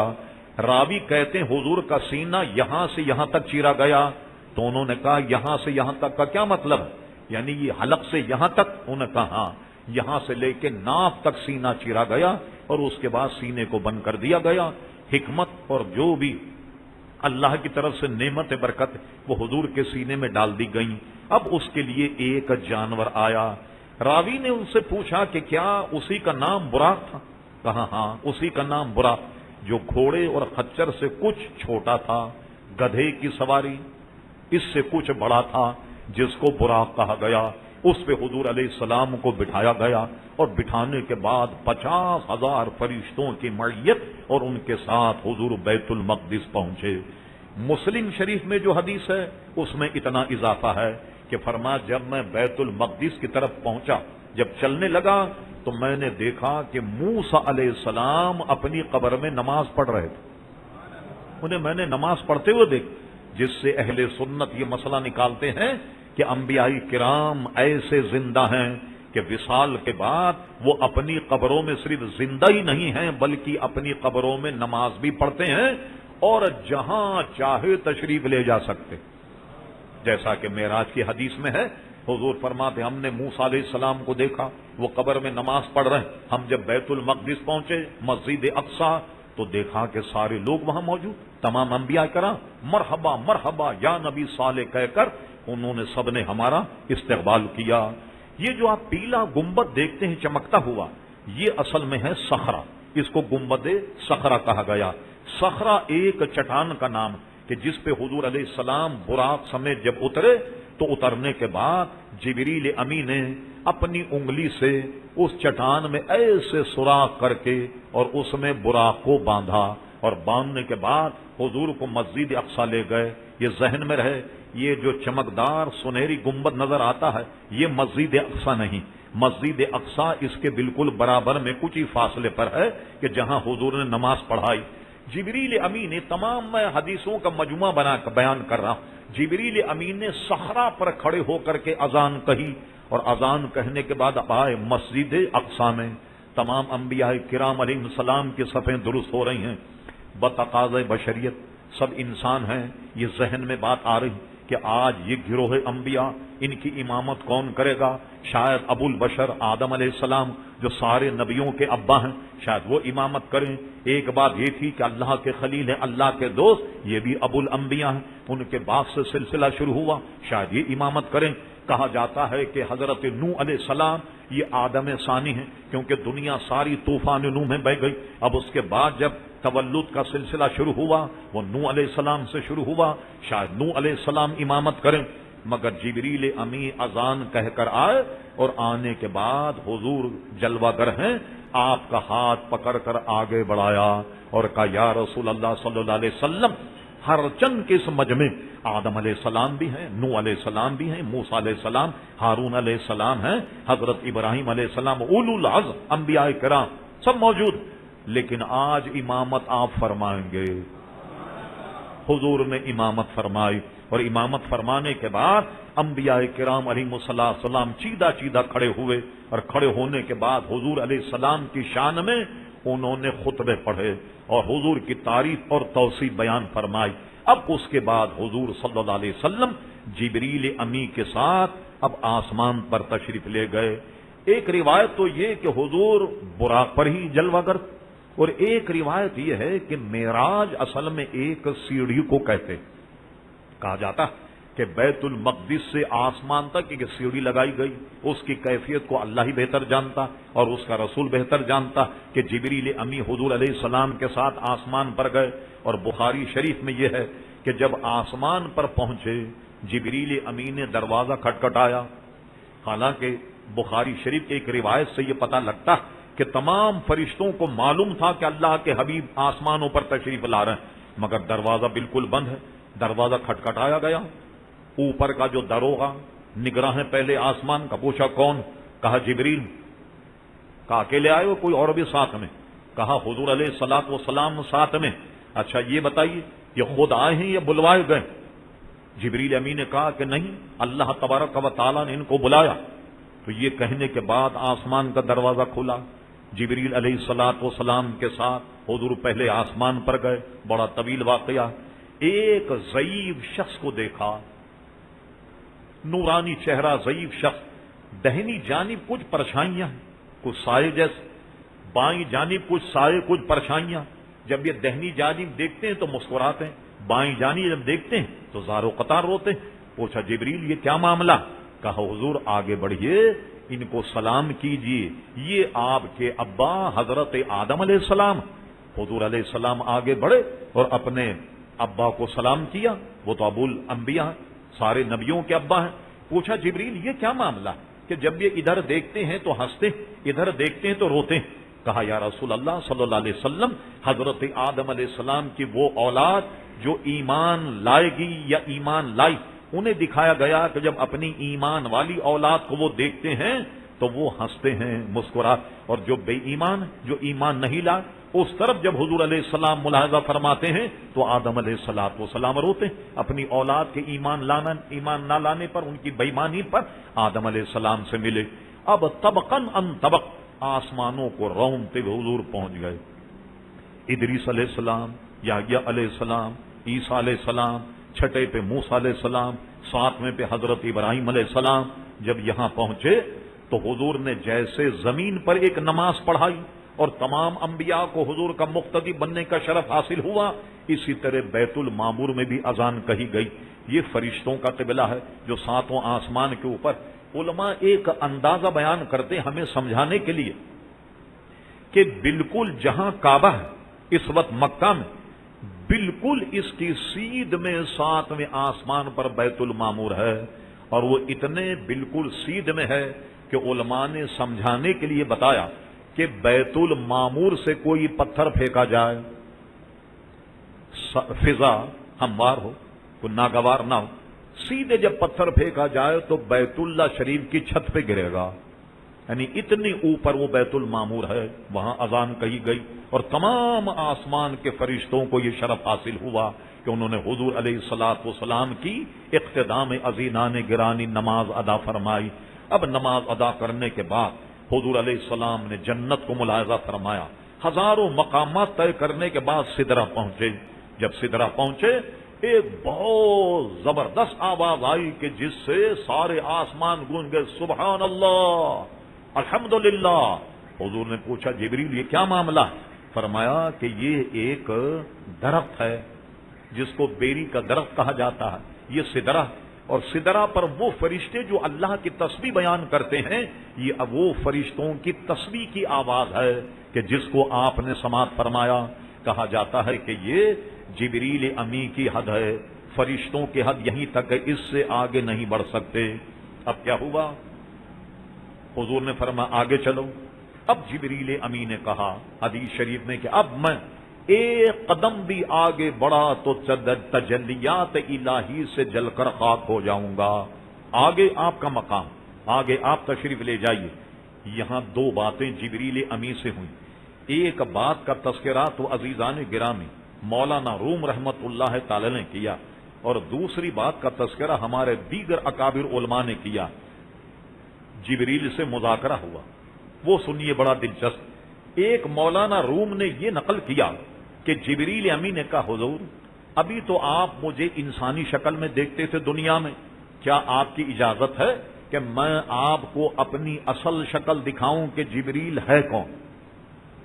راوی کہتے ہیں حضور کا سینہ یہاں سے یہاں تک چیرا گیا. تو انہوں نے کہا یہاں سے یہاں تک کا کیا مطلب؟ یعنی یہ حلق سے یہاں تک؟ انہوں نے کہا ہاں، یہاں سے لے کے ناف تک سینہ چیرا گیا، اور اس کے بعد سینے کو بند کر دیا گیا. حکمت اور جو بھی اللہ کی طرف سے نعمت برکت وہ حضور کے سینے میں ڈال دی گئیں. اب اس کے لیے ایک جانور آیا. راوی نے ان سے پوچھا کہ کیا اسی کا نام براق تھا؟ کہا ہاں اسی کا نام براق، جو گھوڑے اور خچر سے کچھ چھوٹا تھا، گدھے کی سواری اس سے کچھ بڑا تھا، جس کو براق کہا گیا. اس پہ حضور علیہ السلام کو بٹھایا گیا، اور بٹھانے کے بعد 50,000 فرشتوں کی معیت اور ان کے ساتھ حضور بیت المقدس پہنچے. مسلم شریف میں جو حدیث ہے اس میں اتنا اضافہ ہے کہ فرمایا جب میں بیت المقدس کی طرف پہنچا، جب چلنے لگا تو میں نے دیکھا کہ موسیٰ علیہ السلام اپنی قبر میں نماز پڑھ رہے تھے. انہیں میں نے نماز پڑھتے ہوئے دیکھ، جس سے اہل سنت یہ مسئلہ نکالتے ہیں کہ انبیاء کرام ایسے زندہ ہیں کہ وصال کے بعد وہ اپنی قبروں میں صرف زندہ ہی نہیں ہیں بلکہ اپنی قبروں میں نماز بھی پڑھتے ہیں اور جہاں چاہے تشریف لے جا سکتے. جیسا کہ معراج کی حدیث میں ہے، حضور فرماتے ہم نے موسیٰ علیہ السلام کو دیکھا وہ قبر میں نماز پڑھ رہے ہیں. ہم جب بیت المقدس پہنچے مسجد اقصی تو دیکھا کہ سارے لوگ وہاں موجود، تمام انبیاء کرام مرحبا مرحبا یا نبی صالح کہہ کر انہوں نے سب نے ہمارا استقبال کیا. یہ جو آپ پیلا گنبد دیکھتے ہیں چمکتا ہوا، یہ اصل میں ہے صخرہ، اس کو گنبد صخرہ کہا گیا. صخرہ ایک چٹان کا نام کہ جس پہ حضور علیہ السلام براق سمیت جب اترے تو اترنے کے بعد جبریل امی نے اپنی انگلی سے اس چٹان میں ایسے سوراخ کر کے اور اس میں براق کو باندھا، اور باندھنے کے بعد حضور کو مسجد اقصی لے گئے. یہ ذہن میں رہے، یہ جو چمکدار سنہری گنبد نظر آتا ہے یہ مسجد اقصی نہیں، مسجد اقصی اس کے بالکل برابر میں کچھ ہی فاصلے پر ہے کہ جہاں حضور نے نماز پڑھائی. جبریل امین نے تمام میں حدیثوں کا مجموعہ بنا کر بیان کر رہا ہوں. جبریل امین نے صخرہ پر کھڑے ہو کر کے اذان کہی، اور اذان کہنے کے بعد آئے مسجد اقصی میں. تمام انبیاء کرام علیہ السلام کی صفیں درست ہو رہی ہیں. بتقاضۂ بشریت سب انسان ہیں، یہ ذہن میں بات آ رہی کہ آج یہ گروہ انبیاء، ان کی امامت کون کرے گا؟ شاید ابو البشر آدم علیہ السلام جو سارے نبیوں کے ابا ہیں، شاید وہ امامت کریں۔ ایک بات یہ تھی کہ اللہ کے خلیل ہیں، اللہ کے دوست، یہ بھی ابو الانبیاء ہیں، ان کے بعد سے سلسلہ شروع ہوا، شاید یہ امامت کریں۔ کہا جاتا ہے کہ حضرت نوح علیہ السلام یہ آدم ثانی ہیں، کیونکہ دنیا ساری طوفان نوح میں بہ گئی۔ اب اس کے بعد جب تولد کا سلسلہ شروع ہوا وہ نوح علیہ السلام سے شروع ہوا، شاید نوح علیہ السلام امامت کریں۔ مگر جبریل امی اذان کہہ کر آئے اور آنے کے بعد حضور جلوہ گر ہیں، آپ کا ہاتھ پکڑ کر آگے بڑھایا اور کہا یا رسول اللہ صلی اللہ علیہ وسلم، ہر چند کے اس مجمع آدم علیہ السلام بھی ہیں، نوح علیہ السلام بھی ہیں، موسیٰ علیہ السلام، ہارون علیہ السلام ہیں، حضرت ابراہیم علیہ السلام، اولو العزم انبیاء کرام سب موجود، لیکن آج امامت آپ فرمائیں گے۔ حضور نے امامت فرمائی اور امامت فرمانے کے بعد انبیاء کرام علیہ السلام چیدہ چیدہ کھڑے ہوئے، اور کھڑے ہونے کے بعد حضور علیہ السلام کی شان میں انہوں نے خطبے پڑھے اور حضور کی تعریف اور توصیف بیان فرمائی۔ اب اس کے بعد حضور صلی اللہ علیہ وسلم جبریل امی کے ساتھ اب آسمان پر تشریف لے گئے۔ ایک روایت تو یہ کہ حضور براق پر ہی جلوہ گر، اور ایک روایت یہ ہے کہ معراج اصل میں ایک سیڑھی کو کہتے، کہا جاتا کہ بیت المقدس سے آسمان تک ایک سیڑھی لگائی گئی، اس کی کیفیت کو اللہ ہی بہتر جانتا اور اس کا رسول بہتر جانتا کہ جبریل امی حضور علیہ السلام کے ساتھ آسمان پر گئے۔ اور بخاری شریف میں یہ ہے کہ جب آسمان پر پہنچے جبریل امی نے دروازہ کھٹکھٹایا، حالانکہ بخاری شریف کی ایک روایت سے یہ پتہ لگتا کہ تمام فرشتوں کو معلوم تھا کہ اللہ کے حبیب آسمانوں پر تشریف لا رہے ہیں، مگر دروازہ بالکل بند ہے۔ دروازہ کھٹکھٹایا گیا، اوپر کا جو دروغہ نگراں ہے پہلے آسمان کا، پوچھا کون؟ کہا جبریل۔ کہا اکیلے آئے ہو کوئی اور بھی ساتھ میں؟ کہا حضور علیہ الصلوۃ والسلام ساتھ میں۔ اچھا یہ بتائیے یہ خود آئے ہیں یا بلوائے گئے؟ جبریل امی نے کہا کہ نہیں، اللہ تبارک و تعالیٰ نے ان کو بلایا۔ تو یہ کہنے کے بعد آسمان کا دروازہ کھلا، جبریل علیہ الصلوۃ والسلام کے ساتھ حضور پہلے آسمان پر گئے۔ بڑا طویل واقعہ۔ ایک ضعیف شخص کو دیکھا، نورانی چہرہ، ضعیف شخص، دہنی جانب کچھ پرچھائیاں، کچھ سائے جیسے، بائیں جانب کچھ سائے کچھ پرچھائیاں۔ جب یہ دہنی جانب دیکھتے ہیں تو مسکراتے ہیں، بائیں جانب جب دیکھتے ہیں تو زار و قطار روتے ہیں۔ پوچھا جبریل یہ کیا معاملہ؟ کہا حضور آگے بڑھیے، ان کو سلام کیجیے، یہ آپ کے ابا حضرت آدم علیہ السلام۔ حضور علیہ السلام آگے بڑھے اور اپنے ابا کو سلام کیا، وہ تو ابو الانبیاء سارے نبیوں کے ابا ہیں۔ پوچھا جبریل یہ کیا معاملہ کہ جب یہ ادھر دیکھتے ہیں تو ہنستے، ادھر دیکھتے ہیں تو روتے ہیں؟ کہا یا رسول اللہ صلی اللہ علیہ وسلم، حضرت آدم علیہ السلام کی وہ اولاد جو ایمان لائے گی یا ایمان لائی، انہیں دکھایا گیا کہ جب اپنی ایمان والی اولاد کو وہ دیکھتے ہیں تو وہ ہنستے ہیں، مسکرا، اور جو بے ایمان، جو ایمان نہیں لا، اس طرف جب حضور علیہ السلام ملاحظہ فرماتے ہیں تو آدم علیہ السلام روتے ہیں اپنی اولاد کے ایمان نہ لانے پر، ان کی بے ایمانی پر آدم علیہ السلام سے ملے۔ اب طبقاً ان طبق آسمانوں کو رونتے ہوئے حضور پہنچ گئے۔ ادریس علیہ السلام، یحییٰ علیہ السلام، عیسیٰ علیہ السلام، چھٹے پہ موسیٰ علیہ السلام، ساتویں پہ حضرت ابراہیم علیہ السلام۔ جب یہاں پہنچے تو حضور نے جیسے زمین پر ایک نماز پڑھائی اور تمام انبیاء کو حضور کا مقتدی بننے کا شرف حاصل ہوا، اسی طرح بیت المعمور میں بھی اذان کہی گئی۔ یہ فرشتوں کا قبلہ ہے جو ساتوں آسمان کے اوپر۔ علماء ایک اندازہ بیان کرتے ہمیں سمجھانے کے لیے کہ بالکل جہاں کعبہ ہے اس وقت مکہ میں، بالکل اس کی سیدھ میں ساتویں آسمان پر بیت المعمور ہے، اور وہ اتنے بالکل سیدھ میں ہے کہ علماء نے سمجھانے کے لیے بتایا کہ بیت المعمور سے کوئی پتھر پھینکا جائے، فضا ہموار ہو، کوئی ناگوار نہ ہو، سیدھے جب پتھر پھینکا جائے تو بیت اللہ شریف کی چھت پہ گرے گا، یعنی اتنی اوپر وہ بیت المعمور ہے۔ وہاں اذان کہی گئی اور تمام آسمان کے فرشتوں کو یہ شرف حاصل ہوا کہ انہوں نے حضور علیہ الصلوۃ والسلام کی اقتداء میں عظیمانِ گرانی نماز ادا فرمائی۔ اب نماز ادا کرنے کے بعد حضور علیہ السلام نے جنت کو ملاحظہ فرمایا، ہزاروں مقامات طے کرنے کے بعد سدرہ پہنچے۔ جب سدرہ پہنچے ایک بہت زبردست آواز آئی کہ جس سے سارے آسمان گونج گئے، سبحان اللہ الحمدللہ۔ حضور نے پوچھا جبریل یہ کیا معاملہ ہے؟ فرمایا کہ یہ ایک درخت ہے جس کو بیری کا درخت کہا جاتا ہے، یہ سدرہ، اور سدرہ پر وہ فرشتے جو اللہ کی تسبیح بیان کرتے ہیں، یہ وہ فرشتوں کی تسبیح کی آواز ہے کہ جس کو آپ نے سماعت فرمایا۔ کہا جاتا ہے کہ یہ جبریل امی کی حد ہے، فرشتوں کی حد یہیں تک ہے، اس سے آگے نہیں بڑھ سکتے۔ اب کیا ہوا؟ حضور نے فرمایا آگے چلو۔ اب جبریل امی نے کہا حدیث شریف میں کہ اب میں ایک قدم بھی آگے بڑھا تو تجلیات الہی سے جل کر خاک ہو جاؤں گا۔ آگے آپ کا مقام، آگے آپ تشریف لے جائیے۔ یہاں دو باتیں جبریل امی سے ہوئیں۔ ایک بات کا تذکرہ تو عزیزان گرامی مولانا روم رحمت اللہ تعالی نے کیا، اور دوسری بات کا تذکرہ ہمارے دیگر اکابر علماء نے کیا۔ جبریل سے مذاکرہ ہوا، وہ سنیے بڑا دلچسپ۔ ایک مولانا روم نے یہ نقل کیا کہ جبریل امی نے کہا حضور ابھی تو آپ مجھے انسانی شکل میں دیکھتے تھے دنیا میں، کیا آپ کی اجازت ہے کہ میں آپ کو اپنی اصل شکل دکھاؤں کہ جبریل ہے کون؟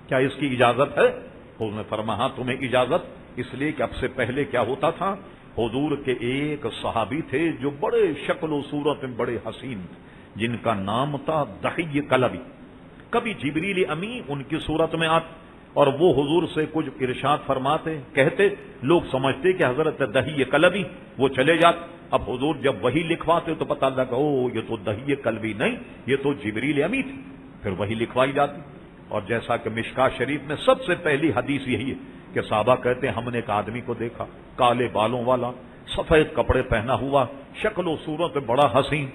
کیا اس کی اجازت ہے؟ حضور نے فرمایا ہاں تمہیں اجازت، اس لیے کہ اب سے پہلے کیا ہوتا تھا، حضور کے ایک صحابی تھے جو بڑے شکل و صورت میں بڑے حسین تھے، جن کا نام تھا دحیہ کلبی۔ کبھی جبریل امی ان کی صورت میں آتے اور وہ حضور سے کچھ ارشاد فرماتے، کہتے، لوگ سمجھتے کہ حضرت دحیہ کلبی، وہ چلے جاتے۔ اب حضور جب وہی لکھواتے تو پتہ لگا او یہ تو دحیہ کلبی نہیں، یہ تو جبریل امی تھے، پھر وہی لکھوائی جاتی۔ اور جیسا کہ مشکاۃ شریف میں سب سے پہلی حدیث یہی ہے کہ صحابہ کہتے ہیں ہم نے ایک آدمی کو دیکھا کالے بالوں والا، سفید کپڑے پہنا ہوا، شکل و صورت میں بڑا حسین،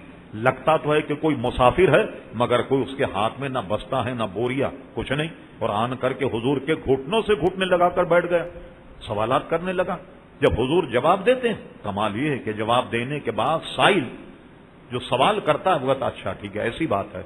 لگتا تو ہے کہ کوئی مسافر ہے مگر کوئی اس کے ہاتھ میں نہ بستہ ہے نہ بوریا، کچھ نہیں، اور آن کر کے حضور کے گھٹنوں سے گھٹنے لگا کر بیٹھ گیا، سوالات کرنے لگا۔ جب حضور جواب دیتے ہیں، کمال یہ ہے کہ جواب دینے کے بعد سائل جو سوال کرتا ہے وہ کہتا اچھا ٹھیک ہے ایسی بات ہے۔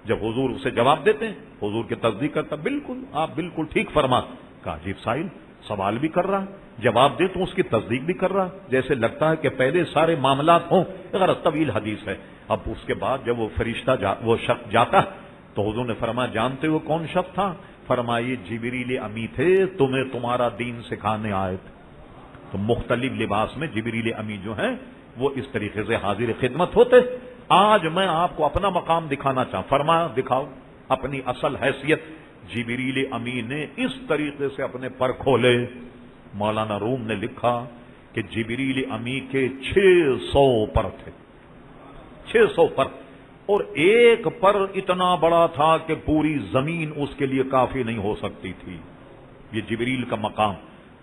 جب حضور اسے جواب دیتے ہیں حضور کی تصدیق کرتا بالکل آپ بالکل ٹھیک فرما۔ کہا عجیب سائل سوال بھی کر رہا جواب دے تو اس کی تصدیق بھی کر رہا، جیسے لگتا ہے کہ پہلے سارے معاملات ہوں، اگر طویل حدیث ہے۔ اب اس کے بعد جب وہ فرشتہ وہ شخص جاتا تو حضور نے فرمایا جانتے ہو کون شخص تھا؟ فرمائیے جبریل امی تھے، تمہیں تمہارا دین سکھانے آئے تھے۔ تو مختلف لباس میں جبریل امی جو ہیں وہ اس طریقے سے حاضر خدمت ہوتے۔ آج میں آپ کو اپنا مقام دکھانا چاہوں، فرمایا دکھاؤ اپنی اصل حیثیت۔ جبریل امی نے اس طریقے سے اپنے پر کھولے، مولانا روم نے لکھا کہ جبریل امی کے 600 پر تھے، 600 پر، اور ایک پر اتنا بڑا تھا کہ پوری زمین اس کے لیے کافی نہیں ہو سکتی تھی۔ یہ جبریل کا مقام،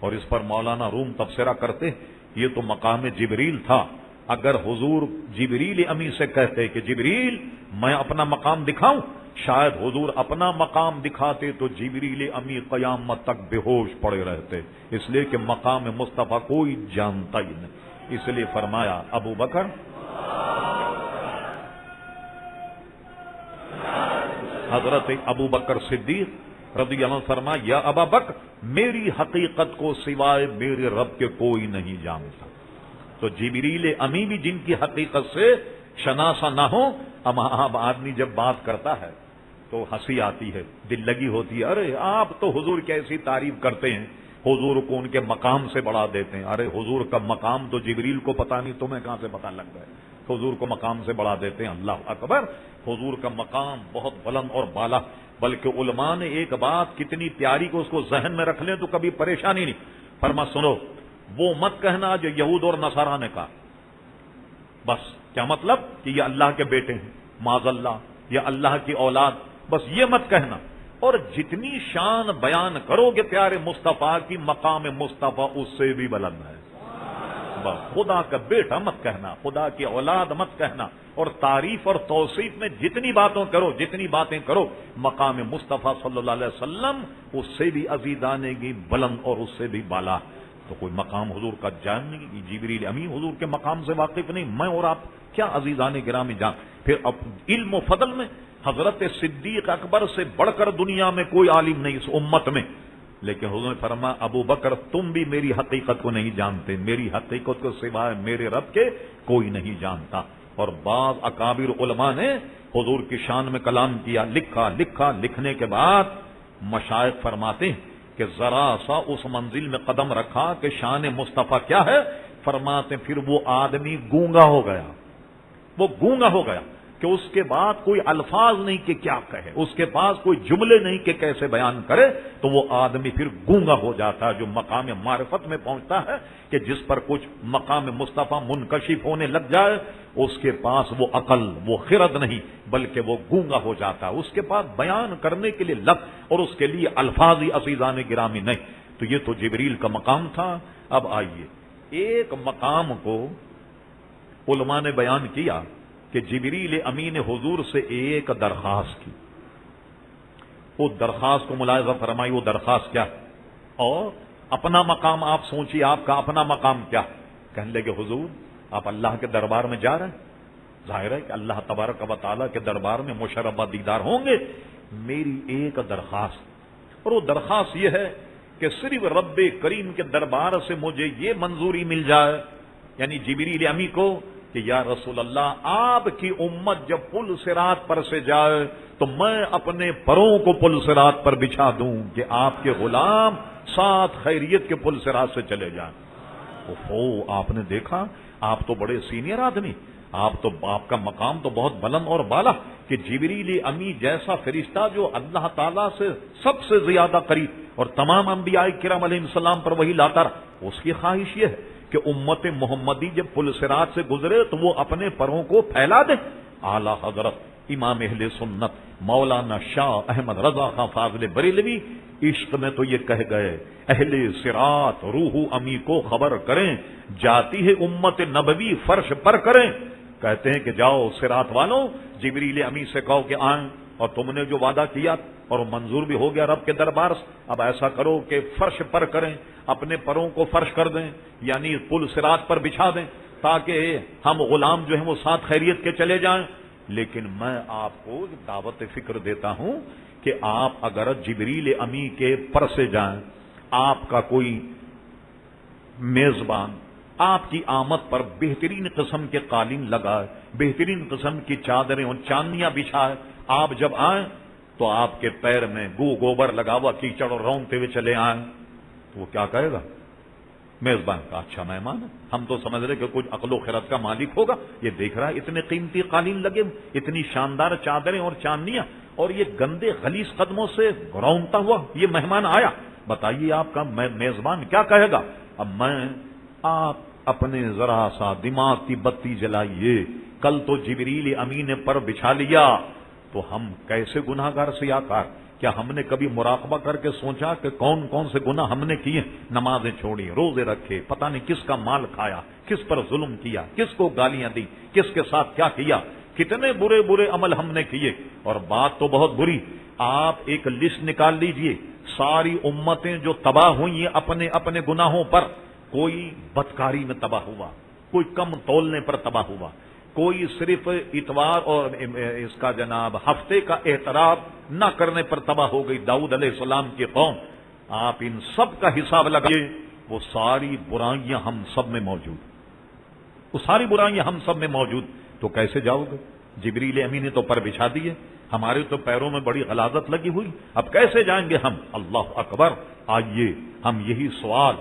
اور اس پر مولانا روم تبصرہ کرتے یہ تو مقام جبریل تھا۔ اگر حضور جبریل امی سے کہتے کہ جبریل میں اپنا مقام دکھاؤں، شاید حضور اپنا مقام دکھاتے تو جبریل امی قیامت تک بے ہوش پڑے رہتے، اس لیے کہ مقام مصطفیٰ کوئی جانتا ہی نہیں۔ اس لیے فرمایا ابو بکر حضرت ابو بکر صدیق رضی اللہ عنہ فرمایا یا ابا بکر میری حقیقت کو سوائے میرے رب کے کوئی نہیں جانتا۔ تو جبریل امی بھی جن کی حقیقت سے شناسا نہ ہو، اب آدمی جب بات کرتا ہے تو ہنسی آتی ہے، دل لگی ہوتی ہے، ارے آپ تو حضور کی ایسی تعریف کرتے ہیں، حضور کو ان کے مقام سے بڑھا دیتے ہیں۔ ارے حضور کا مقام تو جبریل کو پتا نہیں، تمہیں کہاں سے پتا لگ گیا؟ حضور کو مقام سے بڑھا دیتے ہیں۔ اللہ اکبر، حضور کا مقام بہت بلند اور بالا، بلکہ علماء نے ایک بات کتنی پیاری کو اس کو ذہن میں رکھ لیں تو کبھی پریشانی نہیں۔ فرما سنو، وہ مت کہنا جو یہود اور نصارہ نے کہا، بس کیا مطلب کہ یہ اللہ کے بیٹے ہیں معاذ اللہ، یا اللہ کی اولاد، بس یہ مت کہنا۔ اور جتنی شان بیان کرو گے پیارے مصطفیٰ کی، مقام مصطفیٰ اس سے بھی بلند ہے۔ بس خدا کا بیٹا مت کہنا، خدا کی اولاد مت کہنا، اور تعریف اور توصیف میں جتنی باتیں کرو مقام مصطفیٰ صلی اللہ علیہ وسلم اس سے بھی عزیزانے کی بلند اور اس سے بھی بالا۔ تو کوئی مقام حضور کا جان نہیں، جبریل امی حضور کے مقام سے واقف نہیں، میں اور آپ کیا عزیزان گرامی جان۔ پھر اب علم و فضل میں حضرت صدیق اکبر سے بڑھ کر دنیا میں کوئی عالم نہیں اس امت میں۔ لیکن حضور نے فرمایا ابو بکر تم بھی میری حقیقت کو نہیں جانتے، میری حقیقت کو سوائے میرے رب کے کوئی نہیں جانتا۔ اور بعض اکابر علماء نے حضور کی شان میں کلام کیا، لکھنے کے بعد مشائخ فرماتے ہیں کہ ذرا سا اس منزل میں قدم رکھا کہ شان مصطفیٰ کیا ہے، فرماتے پھر وہ آدمی گونگا ہو گیا، وہ گونگا ہو گیا کہ اس کے بعد کوئی الفاظ نہیں کہ کیا کہے، اس کے پاس کوئی جملے نہیں کہ کیسے بیان کرے، تو وہ آدمی پھر گونگا ہو جاتا ہے۔ جو مقام معرفت میں پہنچتا ہے کہ جس پر کچھ مقام مصطفیٰ منکشف ہونے لگ جائے، اس کے پاس وہ عقل، وہ خرد نہیں، بلکہ وہ گونگا ہو جاتا ہے، اس کے پاس بیان کرنے کے لیے لفظ اور اس کے لیے الفاظ ہی عزیزان گرامی نہیں۔ تو یہ تو جبریل کا مقام تھا۔ اب آئیے ایک مقام کو علماء نے بیان کیا کہ جبریل امین حضور سے ایک درخواست کی، وہ درخواست کو ملاحظہ فرمائی، وہ درخواست کیا، اور اپنا مقام آپ سوچیے، آپ کا اپنا مقام کیا؟ کہنے لگے حضور آپ اللہ کے دربار میں جا رہے ہیں، ظاہر ہے کہ اللہ تبارک و تعالیٰ کے دربار میں مشربہ دیدار ہوں گے، میری ایک درخواست، اور وہ درخواست یہ ہے کہ صرف رب کریم کے دربار سے مجھے یہ منظوری مل جائے، یعنی جبریل امی کو، کہ یا رسول اللہ آپ کی امت جب پل صراط پر سے جائے تو میں اپنے پروں کو پل صراط پر بچھا دوں کہ آپ کے غلام ساتھ خیریت کے پل صراط سے چلے جائیں۔ آپ نے دیکھا آپ تو بڑے سینئر آدمی، آپ کا مقام تو بہت بلند اور بالا کہ جبریل امی جیسا فرشتہ جو اللہ تعالیٰ سے سب سے زیادہ قریب اور تمام انبیاء کرام علیہ السلام پر وہی لاتا رہا، اس کی خواہش یہ ہے کہ امت محمدی جب پل صراط سے گزرے تو وہ اپنے پروں کو پھیلا دے۔ اعلی حضرت امام اہل سنت مولانا شاہ احمد رضا خان فاضل بریلوی عشق میں تو یہ کہہ گئے، اہل صراط روح امی کو خبر کریں، جاتی ہے امت نبوی فرش پر کریں۔ کہتے ہیں کہ جاؤ صراط والوں جبریل امی سے کہو کہ آئیں، اور تم نے جو وعدہ کیا اور منظور بھی ہو گیا رب کے دربار سے، اب ایسا کرو کہ فرش پر کریں، اپنے پروں کو فرش کر دیں، یعنی پل صراط پر بچھا دیں تاکہ ہم غلام جو ہیں وہ ساتھ خیریت کے چلے جائیں۔ لیکن میں آپ کو دعوت فکر دیتا ہوں کہ آپ اگر جبریل امی کے پر سے جائیں، آپ کا کوئی میزبان آپ کی آمد پر بہترین قسم کے قالین لگائے، بہترین قسم کی چادریں اور چاندیاں بچھائے، آپ جب آئیں تو آپ کے پیر میں گوبر لگا ہوا کیچڑ اور رونگتے ہوئے چلے آئیں، تو وہ کیا کہے گا؟ میزبان کا اچھا مہمان ہے، ہم تو سمجھ رہے کہ کچھ عقل و خرد کا مالک ہوگا، یہ دیکھ رہا ہے اتنے قیمتی قالین لگے، اتنی شاندار چادریں اور چاندیاں، اور یہ گندے غلیظ قدموں سے رونگتا ہوا یہ مہمان آیا، بتائیے آپ کا میزبان کیا کہے گا؟ اب آپ اپنے ذرا سا دماغ کی بتی جلائیے، کل تو جبریل امی نے پر بچھا لیا تو ہم کیسے گناہگار سیاکار، کیا ہم نے کبھی مراقبہ کر کے سوچا کہ کون کون سے گناہ ہم نے کیے؟ نمازیں چھوڑی، روزے رکھے، پتہ نہیں کس کا مال کھایا، کس پر ظلم کیا، کس کو گالیاں دی، کس کے ساتھ کیا کیا، کتنے برے برے عمل ہم نے کیے، اور بات تو بہت بری۔ آپ ایک لسٹ نکال لیجئے، ساری امتیں جو تباہ ہوئی ہیں اپنے اپنے گناہوں پر، کوئی بدکاری میں تباہ ہوا، کوئی کم تولنے پر تباہ ہوا، کوئی صرف اتوار اور اس کا جناب ہفتے کا احترام نہ کرنے پر تباہ ہو گئی داؤد علیہ السلام کی قوم۔ آپ ان سب کا حساب لگائیے، وہ ساری برائیاں ہم سب میں موجود، وہ ساری برائیاں ہم سب میں موجود، تو کیسے جاؤ گے؟ جبریل امی نے تو پر بچھا دیے، ہمارے تو پیروں میں بڑی غلاظت لگی ہوئی، اب کیسے جائیں گے ہم؟ اللہ اکبر۔ آئیے ہم یہی سوال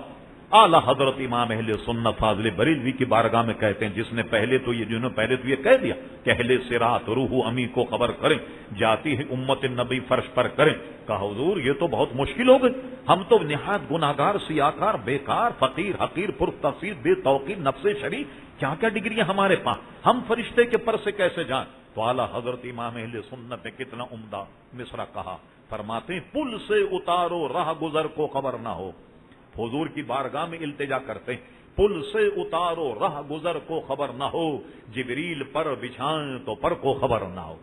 اعلی حضرت امام اہل سنت فاضل بریلوی کی بارگاہ میں کہتے ہیں، جس نے پہلے تو یہ کہہ دیا کہ اہل صراط روح امی کو خبر کریں، جاتی ہے امت نبی فرش پر کریں۔ کہا حضور یہ تو بہت مشکل ہو گئی، ہم تو نہایت گناہگار سیاکار بیکار فقیر حقیر پرتفسیر بے توقیر نفس شریف، کیا کیا ڈگریاں ہمارے پاس، ہم فرشتے کے پر سے کیسے جائیں؟ تو اعلی حضرت امام اہل سنت نے کتنا عمدہ مصرع کہا، فرماتے ہیں پل سے اتارو راہ گزر کو خبر نہ ہو، حضور کی بارگاہ میں التجا کرتے ہیں، پل سے اتارو راہ گزر کو خبر نہ ہو، جبریل پر بچھائیں تو پر کو خبر نہ ہو۔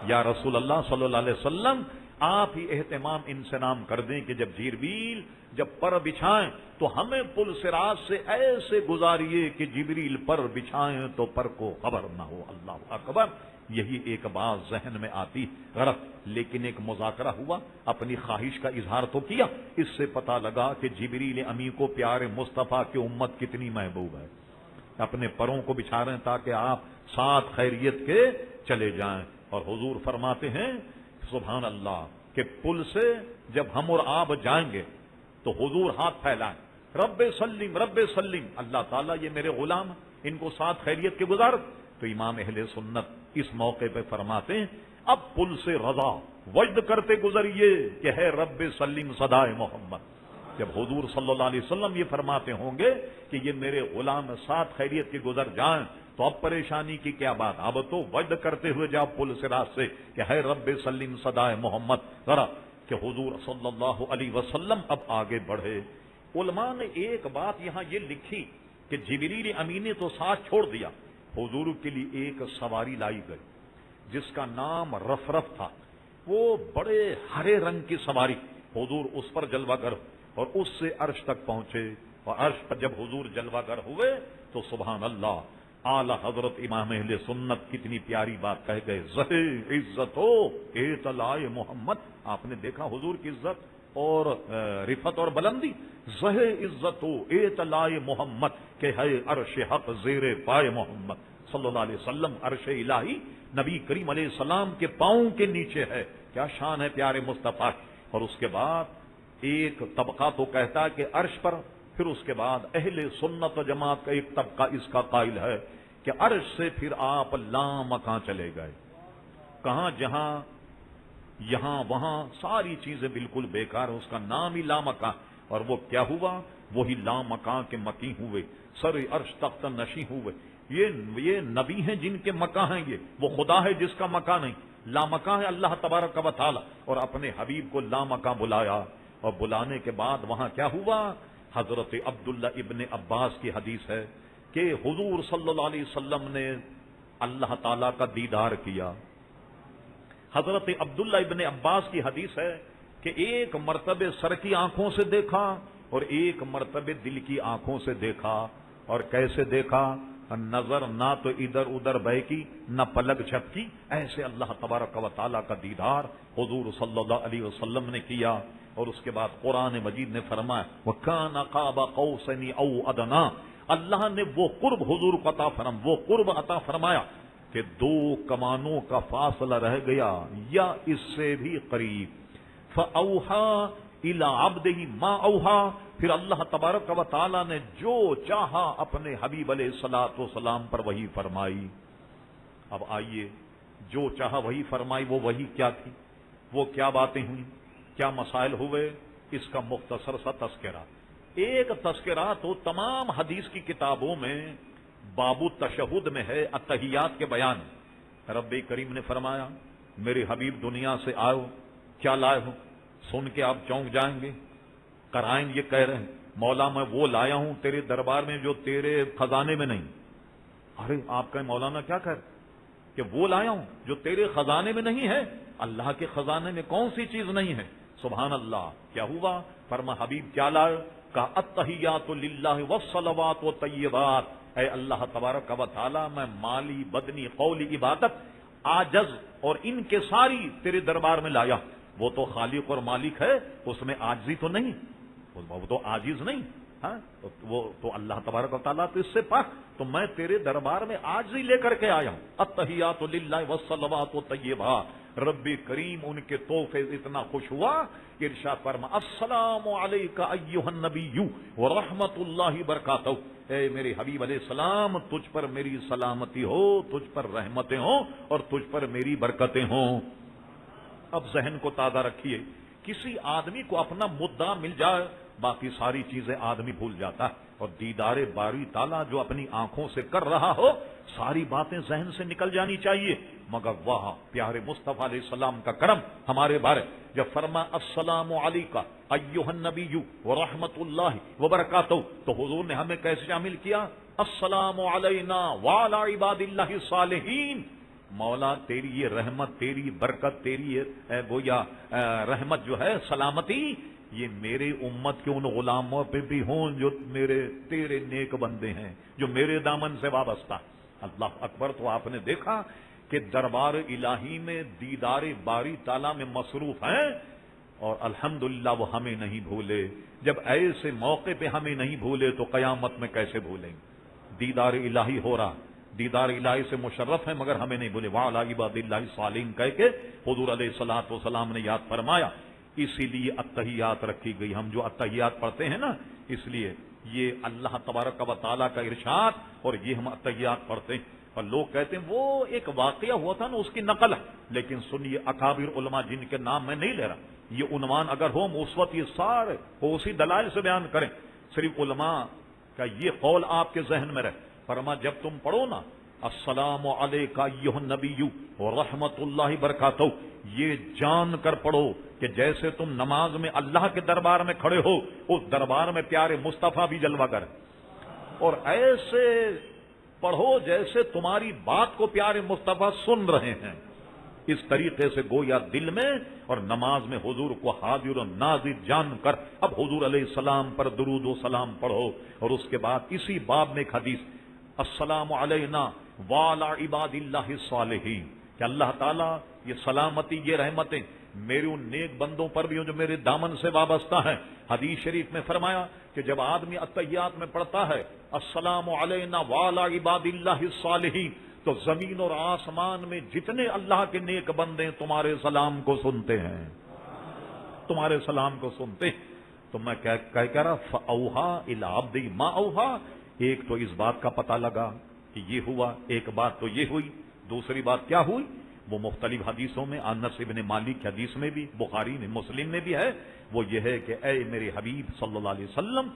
یا رسول اللہ صلی اللہ علیہ وسلم آپ ہی اہتمام انسنام کر دیں کہ جب جبریل جب پر بچھائیں تو ہمیں پل صراط سے ایسے گزاریے کہ جبریل پر بچھائیں تو پر کو خبر نہ ہو۔ اللہ اکبر۔ یہی ایک بات ذہن میں آتی غلط، لیکن ایک مذاکرہ ہوا، اپنی خواہش کا اظہار تو کیا، اس سے پتہ لگا کہ جبریل امی کو پیارے مصطفیٰ کی امت کتنی محبوب ہے، اپنے پروں کو بچھا رہے ہیں تاکہ آپ ساتھ خیریت کے چلے جائیں۔ اور حضور فرماتے ہیں سبحان اللہ کہ پل سے جب ہم اور آپ جائیں گے تو حضور ہاتھ پھیلائیں، رب سلم رب سلم، اللہ تعالیٰ یہ میرے غلام ان کو ساتھ خیریت کے گزار۔ تو امام اہل سنت اس موقع پہ فرماتے ہیں اب پل سے رضا وجد کرتے گزریے کہ ہے رب سلم صدائے محمد۔ جب حضور صلی اللہ علیہ وسلم یہ فرماتے ہوں گے کہ یہ میرے غلام ساتھ خیریت کے گزر جائیں تو اب پریشانی کی کیا بات، اب تو وجد کرتے ہوئے جاؤ پل صراط سے کہ ہے رب سلم صدائے محمد۔ ذرا کہ حضور صلی اللہ علیہ وسلم اب آگے بڑھے۔ علماء نے ایک بات یہاں یہ لکھی کہ جبریل امین نے تو ساتھ چھوڑ دیا، حضور کے لیے ایک سواری لائی گئی جس کا نام رفرف تھا، وہ بڑے ہرے رنگ کی سواری، حضور اس پر جلوہ گر اور اس سے عرش تک پہنچے، اور عرش پر جب حضور جلوہ گر ہوئے تو سبحان اللہ اعلی حضرت امام اہل سنت کتنی پیاری بات کہہ گئے، زہے عزت ہو اطلاع محمد۔ آپ نے دیکھا حضور کی عزت اور رفت اور بلندی، زہے عزت ہو اطلاع محمد کہ ہے عرش حق زیر پائے محمد صلی اللہ علیہ وسلم۔ عرش الہی نبی کریم علیہ السلام کے پاؤں کے نیچے ہے، کیا شان ہے پیارے مصطفیٰ۔ اور اس کے بعد ایک طبقہ تو کہتا ہے کہ عرش پر، پھر اس کے بعد اہل سنت و جماعت کا ایک طبقہ اس کا قائل ہے کہ عرش سے پھر آپ لامکاں چلے گئے، کہاں جہاں یہاں وہاں ساری چیزیں بالکل بیکار، اس کا نام ہی لامکاں۔ اور وہ کیا ہوا، وہی لامکاں کے مکی ہوئے، سر عرش تخت نشیں ہوئے۔ یہ نبی ہیں جن کے مکاں ہیں، یہ وہ خدا ہے جس کا مکاں نہیں، لامکاں ہے اللہ تبارک و تعالی۔ اور اپنے حبیب کو لامکاں بلایا، اور بلانے کے بعد وہاں کیا ہوا، حضرت عبداللہ ابن عباس کی حدیث ہے کہ حضور صلی اللہ علیہ وسلم نے اللہ تعالیٰ کا دیدار کیا۔ حضرت عبداللہ ابن عباس کی حدیث ہے کہ ایک مرتبہ سر کی آنکھوں سے دیکھا اور ایک مرتبہ دل کی آنکھوں سے دیکھا۔ اور کیسے دیکھا، نظر نہ تو ادھر ادھر بہکی نہ پلک جھپکی، ایسے اللہ تبارک و تعالیٰ کا دیدار حضور صلی اللہ علیہ وسلم نے کیا۔ اور اس کے بعد قرآن مجید نے فرمایا وَكَانَ قَابَ قَوْسَيْنِ أَوْ أَدْنَىٰ، اللہ نے وہ قرب حضور کو عطا فرمایا کہ دو کمانوں کا فاصلہ رہ گیا یا اس سے بھی قریب۔ فَأَوْحَىٰ إِلَىٰ عَبْدِهِ مَا أَوْحَىٰ، پھر اللہ تبارک و تعالیٰ نے جو چاہا اپنے حبیب علیہ الصلوۃ والسلام پر وحی فرمائی۔ اب آئیے، جو چاہا وحی فرمائی، وہ وحی کیا تھی، وہ کیا باتیں ہوئیں، کیا مسائل ہوئے، اس کا مختصر سا تذکرہ۔ ایک تذکرہ تو تمام حدیث کی کتابوں میں باب التشہد میں ہے، التحیات کے بیان۔ رب کریم نے فرمایا میرے حبیب دنیا سے آؤ، کیا لائے ہو، سن کے آپ چونک جائیں گے۔ قرائن یہ کہہ رہے ہیں مولا میں وہ لایا ہوں تیرے دربار میں جو تیرے خزانے میں نہیں۔ ارے آپ کا مولانا کیا کہہ رہے کہ وہ لایا ہوں جو تیرے خزانے میں نہیں ہے؟ اللہ کے خزانے میں کون سی چیز نہیں ہے؟ سبحان اللہ۔ کیا ہوا؟ فرما حبیب کیا لائے؟ کہا التحیات للہ والصلوات والطیبات، اے اللہ تبارک و تعالی میں مالی بدنی قولی عبادت عاجز اور ان کے ساری تیرے دربار میں لایا۔ وہ تو خالق اور مالک ہے، اس میں عاجزی تو نہیں، وہ تو عاجز نہیں، ہاں وہ تو اللہ تبارک و تعالیٰ تو اس سے پاک، تو میں تیرے دربار میں عاجزی لے کر کے آیا ہوں۔ التحیات للہ والصلوات والطیبات۔ رب کریم ان کے تحفے اتنا خوش ہوا کہ ارشاد فرما السلام علیک ایھا النبی ورحمۃ اللہ وبرکاتہ، اے میرے حبیب علیہ السلام تجھ پر میری سلامتی ہو، تجھ پر رحمتیں ہوں اور تجھ پر میری برکتیں ہوں۔ اب ذہن کو تازہ رکھیے، کسی آدمی کو اپنا مدعا مل جائے باقی ساری چیزیں آدمی بھول جاتا ہے، اور دیدار باری تعالیٰ جو اپنی آنکھوں سے کر رہا ہو ساری باتیں ذہن سے نکل جانی چاہیے۔ مگر واہ پیارے مصطفیٰ علیہ السلام کا کرم ہمارے بارے، جب فرما السلام علیکہ ایھا النبی ورحمۃ اللہ وبرکاتہ، تو حضور نے ہمیں کیسے شامل کیا؟ السلام علینا وعلی عباد اللہ الصالحین، مولا تیری یہ رحمت، تیری برکت، تیری یہ گویا رحمت جو ہے، سلامتی، یہ میرے امت کے ان غلاموں پہ بھی ہوں جو تیرے نیک بندے ہیں، جو میرے دامن سے وابستہ۔ اللہ اکبر۔ تو آپ نے دیکھا کہ دربار الہی میں دیدار باری تعالیٰ میں مصروف ہیں، اور الحمدللہ وہ ہمیں نہیں بھولے۔ جب ایسے موقع پہ ہمیں نہیں بھولے تو قیامت میں کیسے بھولیں؟ دیدار الہی ہو رہا، دیدار الہی سے مشرف ہے، مگر ہمیں نہیں بھولے۔ وَعَلَىٰ عِبَادِ اللَّهِ الصَّالِحِينَ کہہ کے حضور علیہ الصلوۃ والسلام نے یاد فرمایا۔ اسی لیے التحیات رکھی گئی۔ ہم جو التحیات پڑھتے ہیں نا، اس لیے یہ اللہ تبارک و تعالیٰ کا ارشاد، اور یہ ہم التحیات پڑھتے ہیں۔ اور لوگ کہتے ہیں وہ ایک واقعہ ہوا تھا نا، اس کی نقل ہے، لیکن سنیے اکابر علماء جن کے نام میں نہیں لے رہا، یہ عنوان اگر ہو اس وقت یہ سارے اسی دلائل سے بیان کریں، صرف علماء کا یہ قول آپ کے ذہن میں رہے۔ فرما جب تم پڑھو نا السلام علیکہ ایھا النبی ورحمۃ اللہ برکاتہ، یہ جان کر پڑھو کہ جیسے تم نماز میں اللہ کے دربار میں کھڑے ہو، اس دربار میں پیارے مصطفیٰ بھی جلوہ گر، اور ایسے پڑھو جیسے تمہاری بات کو پیارے مصطفیٰ سن رہے ہیں۔ اس طریقے سے گویا دل میں اور نماز میں حضور کو حاضر و ناظر جان کر اب حضور علیہ السلام پر درود و سلام پڑھو۔ اور اس کے بعد اسی باب میں ایک حدیث، السلام علینا وعلی عباد اللہ الصالحین، کہ اللہ تعالیٰ یہ سلامتی، یہ رحمتیں میرے ان نیک بندوں پر بھی ہوں جو میرے دامن سے وابستہ ہیں۔ حدیث شریف میں فرمایا کہ جب آدمی التحیات میں پڑھتا ہے السلام علینا وعلی عباد اللہ الصالحین، تو زمین اور آسمان میں جتنے اللہ کے نیک بندے تمہارے سلام کو سنتے ہیں، تمہارے سلام کو سنتے ہیں۔ تو میں کہہ رہا فاوحا الی عبدی ما اوحا، ایک تو اس بات کا پتہ لگا کہ یہ ہوا، ایک بات تو یہ ہوئی، دوسری بات کیا ہوئی؟ وہ مختلف حدیثوں میں، انس بن مالک کی حدیث میں بھی، بخاری میں، مسلم میں بھی ہے، وہ یہ ہے کہ اے میرے حبیب صلی اللہ علیہ وسلم،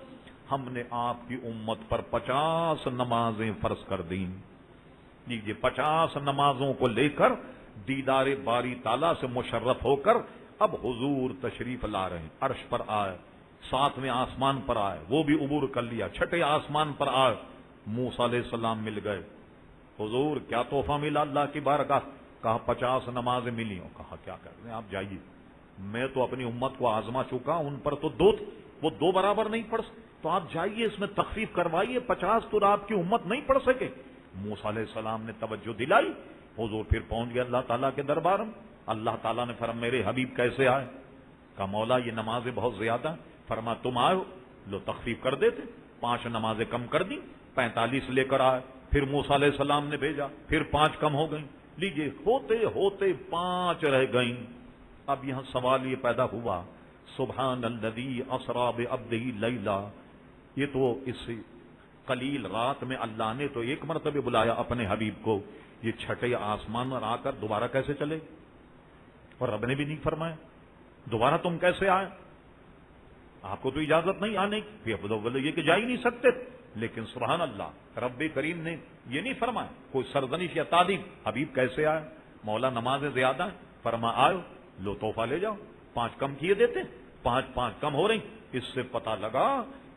ہم نے آپ کی امت پر 50 نمازیں فرض کر دیں۔ لیجیے 50 نمازوں کو لے کر دیدار باری تعالیٰ سے مشرف ہو کر اب حضور تشریف لا رہے ہیں، عرش پر آئے، 7ویں آسمان پر آئے، وہ بھی عبور کر لیا، 6ٹھے آسمان پر آئے، موسیٰ علیہ السلام مل گئے۔ حضور کیا تحفہ ملا اللہ کی بارگاہ؟ کہا 50 نمازیں ملی ہوں۔ کہا کیا کر رہے ہیں آپ، جائیے، میں تو اپنی امت کو آزما چکا، ان پر تو 2 وہ 2 برابر نہیں پڑھ سکتے، تو آپ جائیے اس میں تخفیف کروائیے، 50 تو آپ کی امت نہیں پڑھ سکے۔ موسیٰ علیہ السلام نے توجہ دلائی، حضور پھر پہنچ گیا اللہ تعالیٰ کے دربار میں۔ اللہ تعالیٰ نے فرمایا میرے حبیب کیسے آئے؟ کہا مولا یہ نمازیں بہت زیادہ ہیں۔ فرما تم آئے ہو، لو تخفیف کر دیتے، 5 نمازیں کم کر دی، 45 لے کر آئے۔ پھر موسیٰ علیہ السلام نے بھیجا، پھر 5 کم ہو گئیں۔ لیجیے ہوتے ہوتے 5 رہ گئیں۔ اب یہاں سوال یہ پیدا ہوا، سبحان الذی اسری بعبدہ لیلا، یہ تو اس قلیل رات میں اللہ نے تو ایک مرتبہ بلایا اپنے حبیب کو، یہ 6ٹھے آسمان پر آ کر دوبارہ کیسے چلے؟ اور رب نے بھی نہیں فرمایا دوبارہ تم کیسے آئے؟ آپ کو تو اجازت نہیں آنے کی، یہ کہ جا ہی نہیں سکتے، لیکن سبحان اللہ رب کریم نے یہ نہیں فرمایا کوئی سرزنش یا تعلیم، حبیب کیسے آئے؟ مولا نمازیں زیادہ ہیں، فرما آئے لو تحفہ لے جاؤ، 5 کم کیے دیتے، 5 کم ہو رہی۔ اس سے پتہ لگا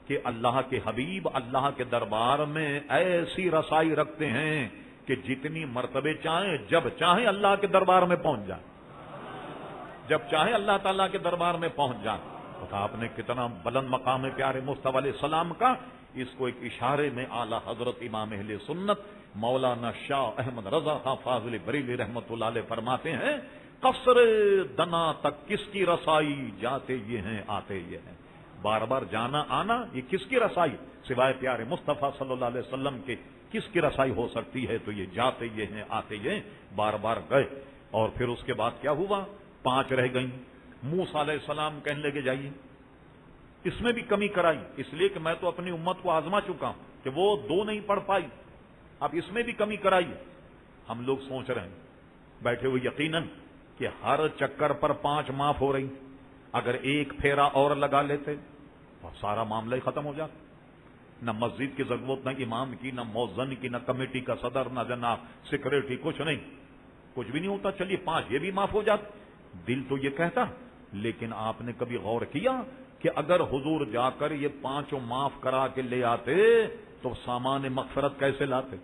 کہ اللہ کے حبیب اللہ کے دربار میں ایسی رسائی رکھتے ہیں کہ جتنی مرتبے چاہیں، جب چاہیں اللہ کے دربار میں پہنچ جائیں، جب چاہیں اللہ تعالیٰ کے دربار میں پہنچ جائیں۔ پتا آپ نے کتنا بلند مقام ہے پیارے مصطفیٰ علیہ السلام کا۔ اس کو ایک اشارے میں اعلی حضرت امام اہل سنت مولانا شاہ احمد رضا خان فاضل بریلوی رحمۃ اللہ علیہ فرماتے ہیں، قصر دنا تک کس کی رسائی، جاتے یہ ہیں آتے یہ ہیں۔ بار بار جانا آنا یہ کس کی رسائی سوائے پیارے مصطفیٰ صلی اللہ علیہ وسلم کے کس کی رسائی ہو سکتی ہے؟ تو یہ جاتے یہ ہیں آتے یہ ہیں، بار بار گئے۔ اور پھر اس کے بعد کیا ہوا؟ 5 رہ گئیں۔ موسیٰ علیہ السلام کہنے لگے جائیے، اس میں بھی کمی کرائی، اس لیے کہ میں تو اپنی امت کو آزما چکا ہوں کہ وہ 2 نہیں پڑھ پائی، اب اس میں بھی کمی کرائی۔ ہم لوگ سوچ رہے ہیں بیٹھے ہوئے یقیناً کہ ہر چکر پر 5 معاف ہو رہی، اگر 1 پھیرا اور لگا لیتے تو سارا معاملہ ہی ختم ہو جاتا، نہ مسجد کی ضرورت، نہ امام کی، نہ مؤذن کی، نہ کمیٹی کا صدر، نہ جناب سیکریٹری، کچھ نہیں، کچھ بھی نہیں ہوتا، چلیے 5 یہ بھی معاف ہو جاتا۔ دل تو یہ کہتا، لیکن آپ نے کبھی غور کیا کہ اگر حضور جا کر یہ 5 معاف کرا کے لے آتے تو سامان مغفرت کیسے لاتے؟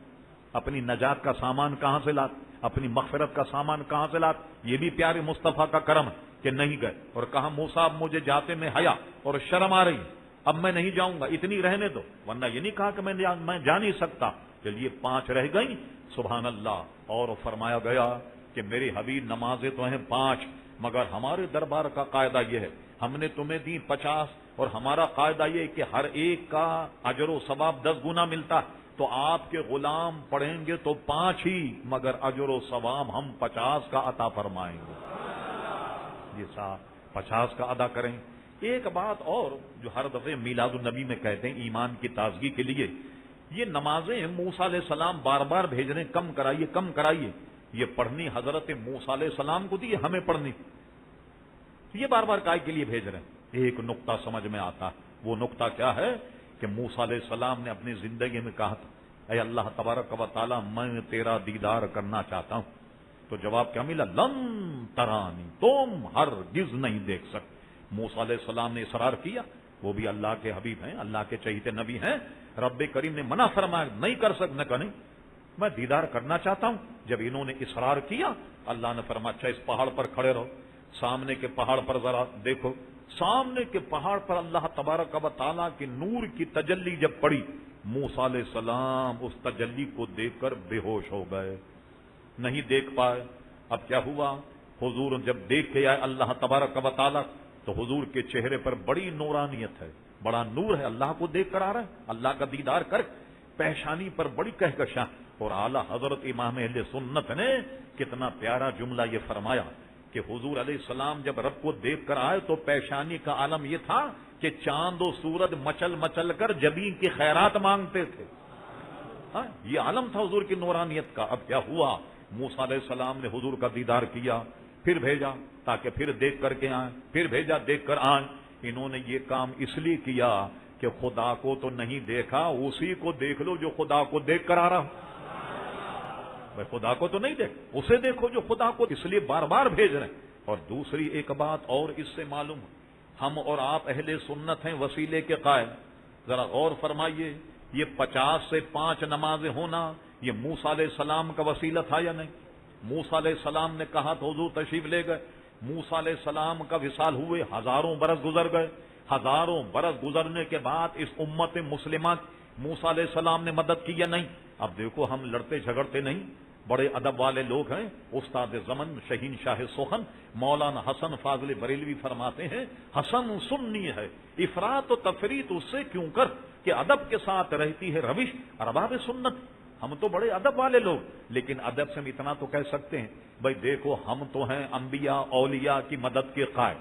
اپنی نجات کا سامان کہاں سے لات، اپنی مغفرت کا سامان کہاں سے لات؟ یہ بھی پیارے مصطفیٰ کا کرم ہے کہ نہیں گئے اور کہا موسیٰ اب مجھے جاتے میں حیا اور شرم آ رہی، اب میں نہیں جاؤں گا، اتنی رہنے دو، ورنہ یہ نہیں کہا کہ میں جا نہیں سکتا۔ چلیے 5 رہ گئی، سبحان اللہ۔ اور فرمایا گیا کہ میرے حبیب نمازیں تو ہیں 5، مگر ہمارے دربار کا قاعدہ یہ ہے، ہم نے تمہیں دی 50 اور ہمارا قاعدہ یہ کہ ہر ایک کا اجر و ثواب 10 گنا ملتا ہے، تو آپ کے غلام پڑھیں گے تو 5 ہی، مگر اجر و ثواب ہم 50 کا عطا فرمائیں گے۔ یہ صاحب 50 کا ادا کریں۔ ایک بات اور جو ہر دفعہ میلاد النبی میں کہتے ہیں ایمان کی تازگی کے لیے، یہ نمازیں موسیٰ علیہ السلام بار بار بھیج رہے ہیں، کم کرائیے کم کرائیے، یہ پڑھنی حضرت موسیٰ علیہ السلام کو دی، ہمیں پڑھنی، یہ بار بار کائے کے لیے بھیج رہے ہیں؟ ایک نقطہ سمجھ میں آتا ہے، وہ نقطہ کیا ہے کہ موسیٰ علیہ السلام نے اپنی زندگی میں کہا تھا، اے اللہ تبارک و تعالی میں تیرا دیدار کرنا چاہتا ہوں، تو جواب کیا ملا؟ لن ترانی، تم ہرگز نہیں دیکھ سکتے۔ موسیٰ علیہ السلام نے اصرار کیا، وہ بھی اللہ کے حبیب ہیں، اللہ کے چہیتے نبی ہیں، رب کریم نے منع فرمایا نہیں کر سکتے، کہا نہیں میں دیدار کرنا چاہتا ہوں۔ جب انہوں نے اصرار کیا، اللہ نے فرمایا اچھا اس پہاڑ پر کھڑے رہو، سامنے کے پہاڑ پر ذرا دیکھو، سامنے کے پہاڑ پر اللہ تبارک و تعالیٰ کی نور کی تجلی جب پڑی، موسیٰ علیہ السلام اس تجلی کو دیکھ کر بے ہوش ہو گئے، نہیں دیکھ پائے۔ اب کیا ہوا؟ حضور جب دیکھ کے آئے اللہ تبارک و تعالیٰ، تو حضور کے چہرے پر بڑی نورانیت ہے، بڑا نور ہے، اللہ کو دیکھ کر آ رہا ہے، اللہ کا دیدار کر، پیشانی پر بڑی کہکشاں۔ اور اعلی حضرت امام اہل سنت نے کتنا پیارا جملہ یہ فرمایا کہ حضور علیہ السلام جب رب کو دیکھ کر آئے تو پیشانی کا عالم یہ تھا کہ چاند و سورج مچل مچل کر جبین کی خیرات مانگتے تھے، ہاں یہ عالم تھا حضور کی نورانیت کا۔ اب کیا ہوا؟ موسیٰ علیہ السلام نے حضور کا دیدار کیا، پھر بھیجا تاکہ پھر دیکھ کر کے آئیں، پھر بھیجا دیکھ کر آئیں۔ انہوں نے یہ کام اس لیے کیا کہ خدا کو تو نہیں دیکھا، اسی کو دیکھ لو جو خدا کو دیکھ کر آ رہا ہوں۔ بھائی خدا کو تو نہیں دیکھ، اسے دیکھو جو خدا کو، اس لیے بار بار بھیج رہے ہیں۔ اور دوسری ایک بات اور اس سے معلوم، ہم اور آپ اہل سنت ہیں وسیلے کے قائل۔ ذرا غور فرمائیے، یہ 50 سے 5 نمازیں ہونا یہ موسیٰ علیہ السلام کا وسیلہ تھا یا نہیں؟ موسیٰ علیہ السلام نے کہا تو حضور تشریف لے گئے، موسیٰ علیہ السلام کا وصال ہوئے، ہزاروں برس گزر گئے، ہزاروں برس گزرنے کے بعد اس امت مسلمہ موسیٰ علیہ السلام نے مدد کی یا نہیں؟ اب دیکھو ہم لڑتے جھگڑتے نہیں، بڑے ادب والے لوگ ہیں۔ استاد زمن شہین شاہ سخن مولانا حسن فاضل بریلوی فرماتے ہیں، حسن سنی ہے افراط و تفریط اس سے کیوں کر کہ ادب کے ساتھ رہتی ہے روش ارباب سنت۔ ہم تو بڑے ادب والے لوگ، لیکن ادب سے ہم اتنا تو کہہ سکتے ہیں بھائی دیکھو ہم تو ہیں انبیاء اولیاء کی مدد کے قائل،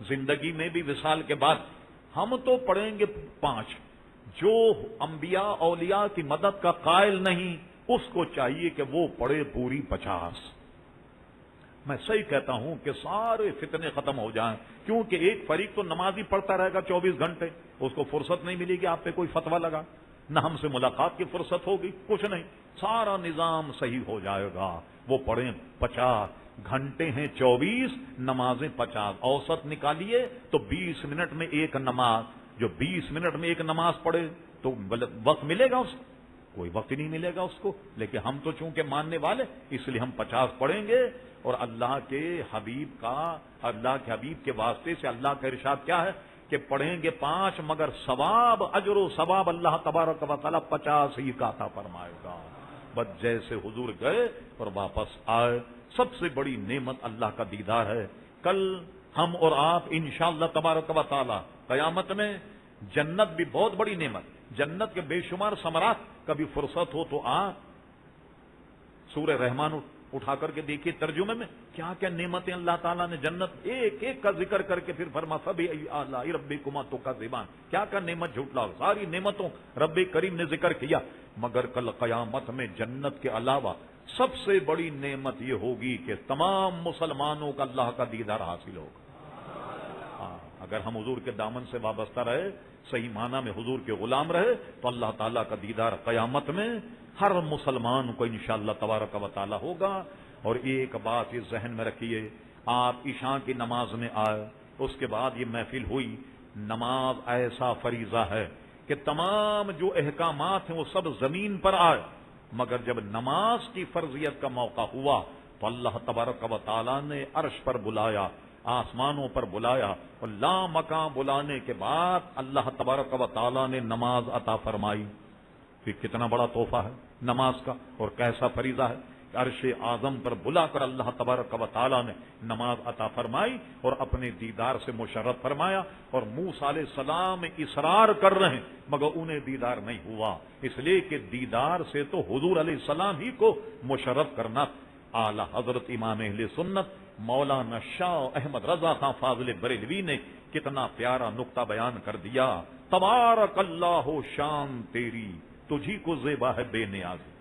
زندگی میں بھی وصال کے بعد ہم تو پڑھیں گے 5، جو انبیاء اولیاء کی مدد کا قائل نہیں اس کو چاہیے کہ وہ پڑھے پوری 50۔ میں صحیح کہتا ہوں کہ سارے فتنے ختم ہو جائیں، کیونکہ ایک فریق تو نماز ہی پڑھتا رہے گا 24 گھنٹے، اس کو فرصت نہیں ملے گی آپ پہ کوئی فتویٰ لگا، نہ ہم سے ملاقات کی فرصت ہوگی، کچھ نہیں، سارا نظام صحیح ہو جائے گا۔ وہ پڑھیں 50 گھنٹے ہیں 24، نمازیں 50، اوسط نکالیے تو 20 منٹ میں ایک نماز، جو 20 منٹ میں ایک نماز پڑھے تو وقت ملے گا اس کو؟ کوئی وقت نہیں ملے گا اس کو۔ لیکن ہم تو چونکہ ماننے والے اس لیے ہم 50 پڑھیں گے، اور اللہ کے حبیب کے واسطے سے اللہ کا ارشاد کیا ہے کہ پڑھیں گے 5 مگر ثواب، اجر و ثواب اللہ تبارک و تعالیٰ 50 ہی کا عطا فرمائے گا۔ بس جیسے حضور گئے اور واپس آئے، سب سے بڑی نعمت اللہ کا دیدار ہے۔ کل ہم اور آپ انشاءاللہ تبارک و تعالیٰ قیامت میں، جنت بھی بہت بڑی نعمت، جنت کے بے شمار ثمرات، کبھی فرصت ہو تو سورہ رحمان اٹھا کر کے دیکھیے، ترجمے میں کیا کیا نعمتیں اللہ تعالیٰ نے جنت ایک ایک کا ذکر کر کے پھر فرما فبأي آلاء ربكما تكذبان، کیا کیا نعمت جھٹلاؤ، ساری نعمتوں رب کریم نے ذکر کیا۔ مگر کل قیامت میں جنت کے علاوہ سب سے بڑی نعمت یہ ہوگی کہ تمام مسلمانوں کا اللہ کا دیدار حاصل ہوگا۔ اگر ہم حضور کے دامن سے وابستہ رہے، صحیح معنی میں حضور کے غلام رہے، تو اللہ تعالیٰ کا دیدار قیامت میں ہر مسلمان کو انشاءاللہ تبارک و تعالیٰ ہوگا۔ اور ایک بات یہ ذہن میں رکھیے، آپ عشاء کی نماز میں آئے، اس کے بعد یہ محفل ہوئی، نماز ایسا فریضہ ہے کہ تمام جو احکامات ہیں وہ سب زمین پر آئے، مگر جب نماز کی فرضیت کا موقع ہوا تو اللہ تبارک و تعالیٰ نے عرش پر بلایا، آسمانوں پر بلایا، اور لامکاں بلانے کے بعد اللہ تبارک و تعالیٰ نے نماز عطا فرمائی۔ پھر کتنا بڑا تحفہ ہے نماز کا، اور کیسا فریضہ ہے۔ عرش اعظم پر بلا کر اللہ تبارک و تعالیٰ نے نماز عطا فرمائی اور اپنے دیدار سے مشرف فرمایا، اور موسیٰ علیہ السلام اصرار کر رہے ہیں مگر انہیں دیدار نہیں ہوا، اس لیے کہ دیدار سے تو حضور علیہ السلام ہی کو مشرف کرنا۔ اعلی حضرت امام اہل سنت مولانا شاہ احمد رضا خان فاضل بریلوی نے کتنا پیارا نقطہ بیان کر دیا، تبارک اللہ شان تیری تجھی کو زیبا ہے بے نیازی،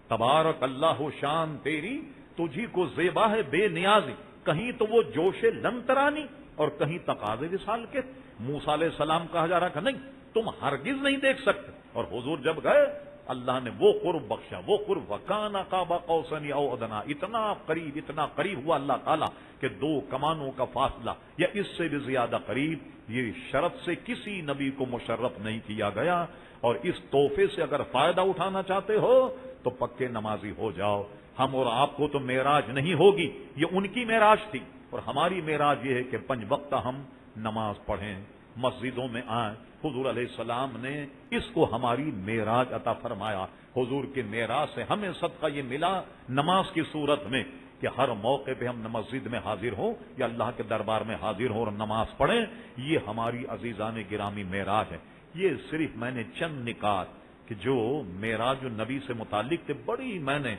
تبارک اللہ شان تیری تجھی کو زیبا ہے بے نیازی۔ کہیں تو وہ جوش لنترانی اور کہیں تقاضے وصال کے۔ موسیٰ علیہ السلام کہا جا رہا کہ نہیں تم ہرگز نہیں دیکھ سکتے، اور حضور جب گئے اللہ نے وہ قرب بخشا، وہ قرب وکان قاب قوسین او ادنی، اتنا قریب ہوا اللہ تعالیٰ کہ دو کمانوں کا فاصلہ یا اس سے بھی زیادہ قریب، یہ شرط سے کسی نبی کو مشرف نہیں کیا گیا۔ اور اس تحفے سے اگر فائدہ اٹھانا چاہتے ہو تو پکے نمازی ہو جاؤ۔ ہم اور آپ کو تو معراج نہیں ہوگی، یہ ان کی معراج تھی، اور ہماری معراج یہ ہے کہ 5 وقت ہم نماز پڑھیں، مسجدوں میں آئیں۔ حضور علیہ السلام نے اس کو ہماری معراج عطا فرمایا۔ حضور کے معراج سے ہمیں صدقہ یہ ملا نماز کی صورت میں کہ ہر موقع پہ ہم مسجد میں حاضر ہوں یا اللہ کے دربار میں حاضر ہوں اور نماز پڑھیں، یہ ہماری عزیزان گرامی معراج ہے۔ یہ صرف میں نے چند نکات کہ جو معراج النبی سے متعلق تھے بڑی میں نے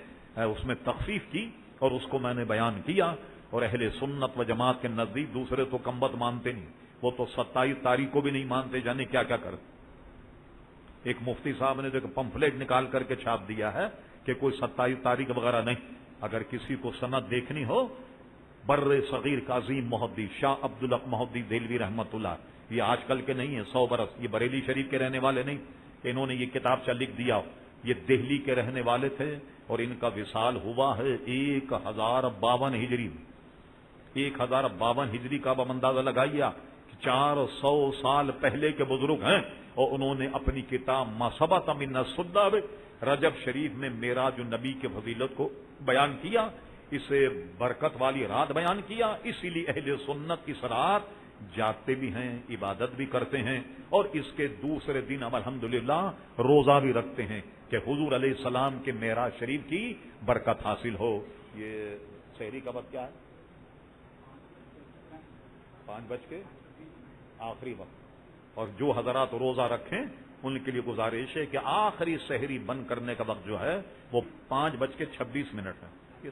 اس میں تخفیف کی اور اس کو میں نے بیان کیا، اور اہل سنت و جماعت کے نزدیک دوسرے تو کمبد مانتے نہیں، وہ تو 27 تاریخ کو بھی نہیں مانتے، جانے کیا کیا کرتے۔ ایک مفتی صاحب نے جو پمفلیٹ نکال کر کے چھاپ دیا ہے کہ کوئی 27 تاریخ وغیرہ نہیں۔ اگر کسی کو سند دیکھنی ہو، بر صغیر کا عظیم محدث شاہ عبدالحق محدث دہلوی رحمۃ اللہ، یہ آج کل کے نہیں ہیں، 100 برس، یہ بریلی شریف کے رہنے والے نہیں، انہوں نے یہ کتابچہ لکھ دیا، یہ دہلی کے رہنے والے تھے، اور ان کا وصال ہوا ہے 1052 ہجری میں۔ 1052 ہجری کا اب اندازہ لگائیے، 400 سال پہلے کے بزرگ ہیں، اور انہوں نے اپنی کتاب ما ثبت من السنہ رجب شریف میں معراج النبی کے فضیلت کو بیان کیا، اسے برکت والی رات بیان کیا۔ اسی لیے اہل سنت اس رات جاگتے بھی ہیں، عبادت بھی کرتے ہیں، اور اس کے دوسرے دن اب الحمدللہ روزہ بھی رکھتے ہیں کہ حضور علیہ السلام کے معراج شریف کی برکت حاصل ہو۔ یہ سحری کا وقت کیا ہے؟ 5 بج کے آخری وقت، اور جو حضرات روزہ رکھیں ان کے لیے گزارش ہے کہ آخری سحری بند کرنے کا وقت جو ہے وہ 5:26 ہے۔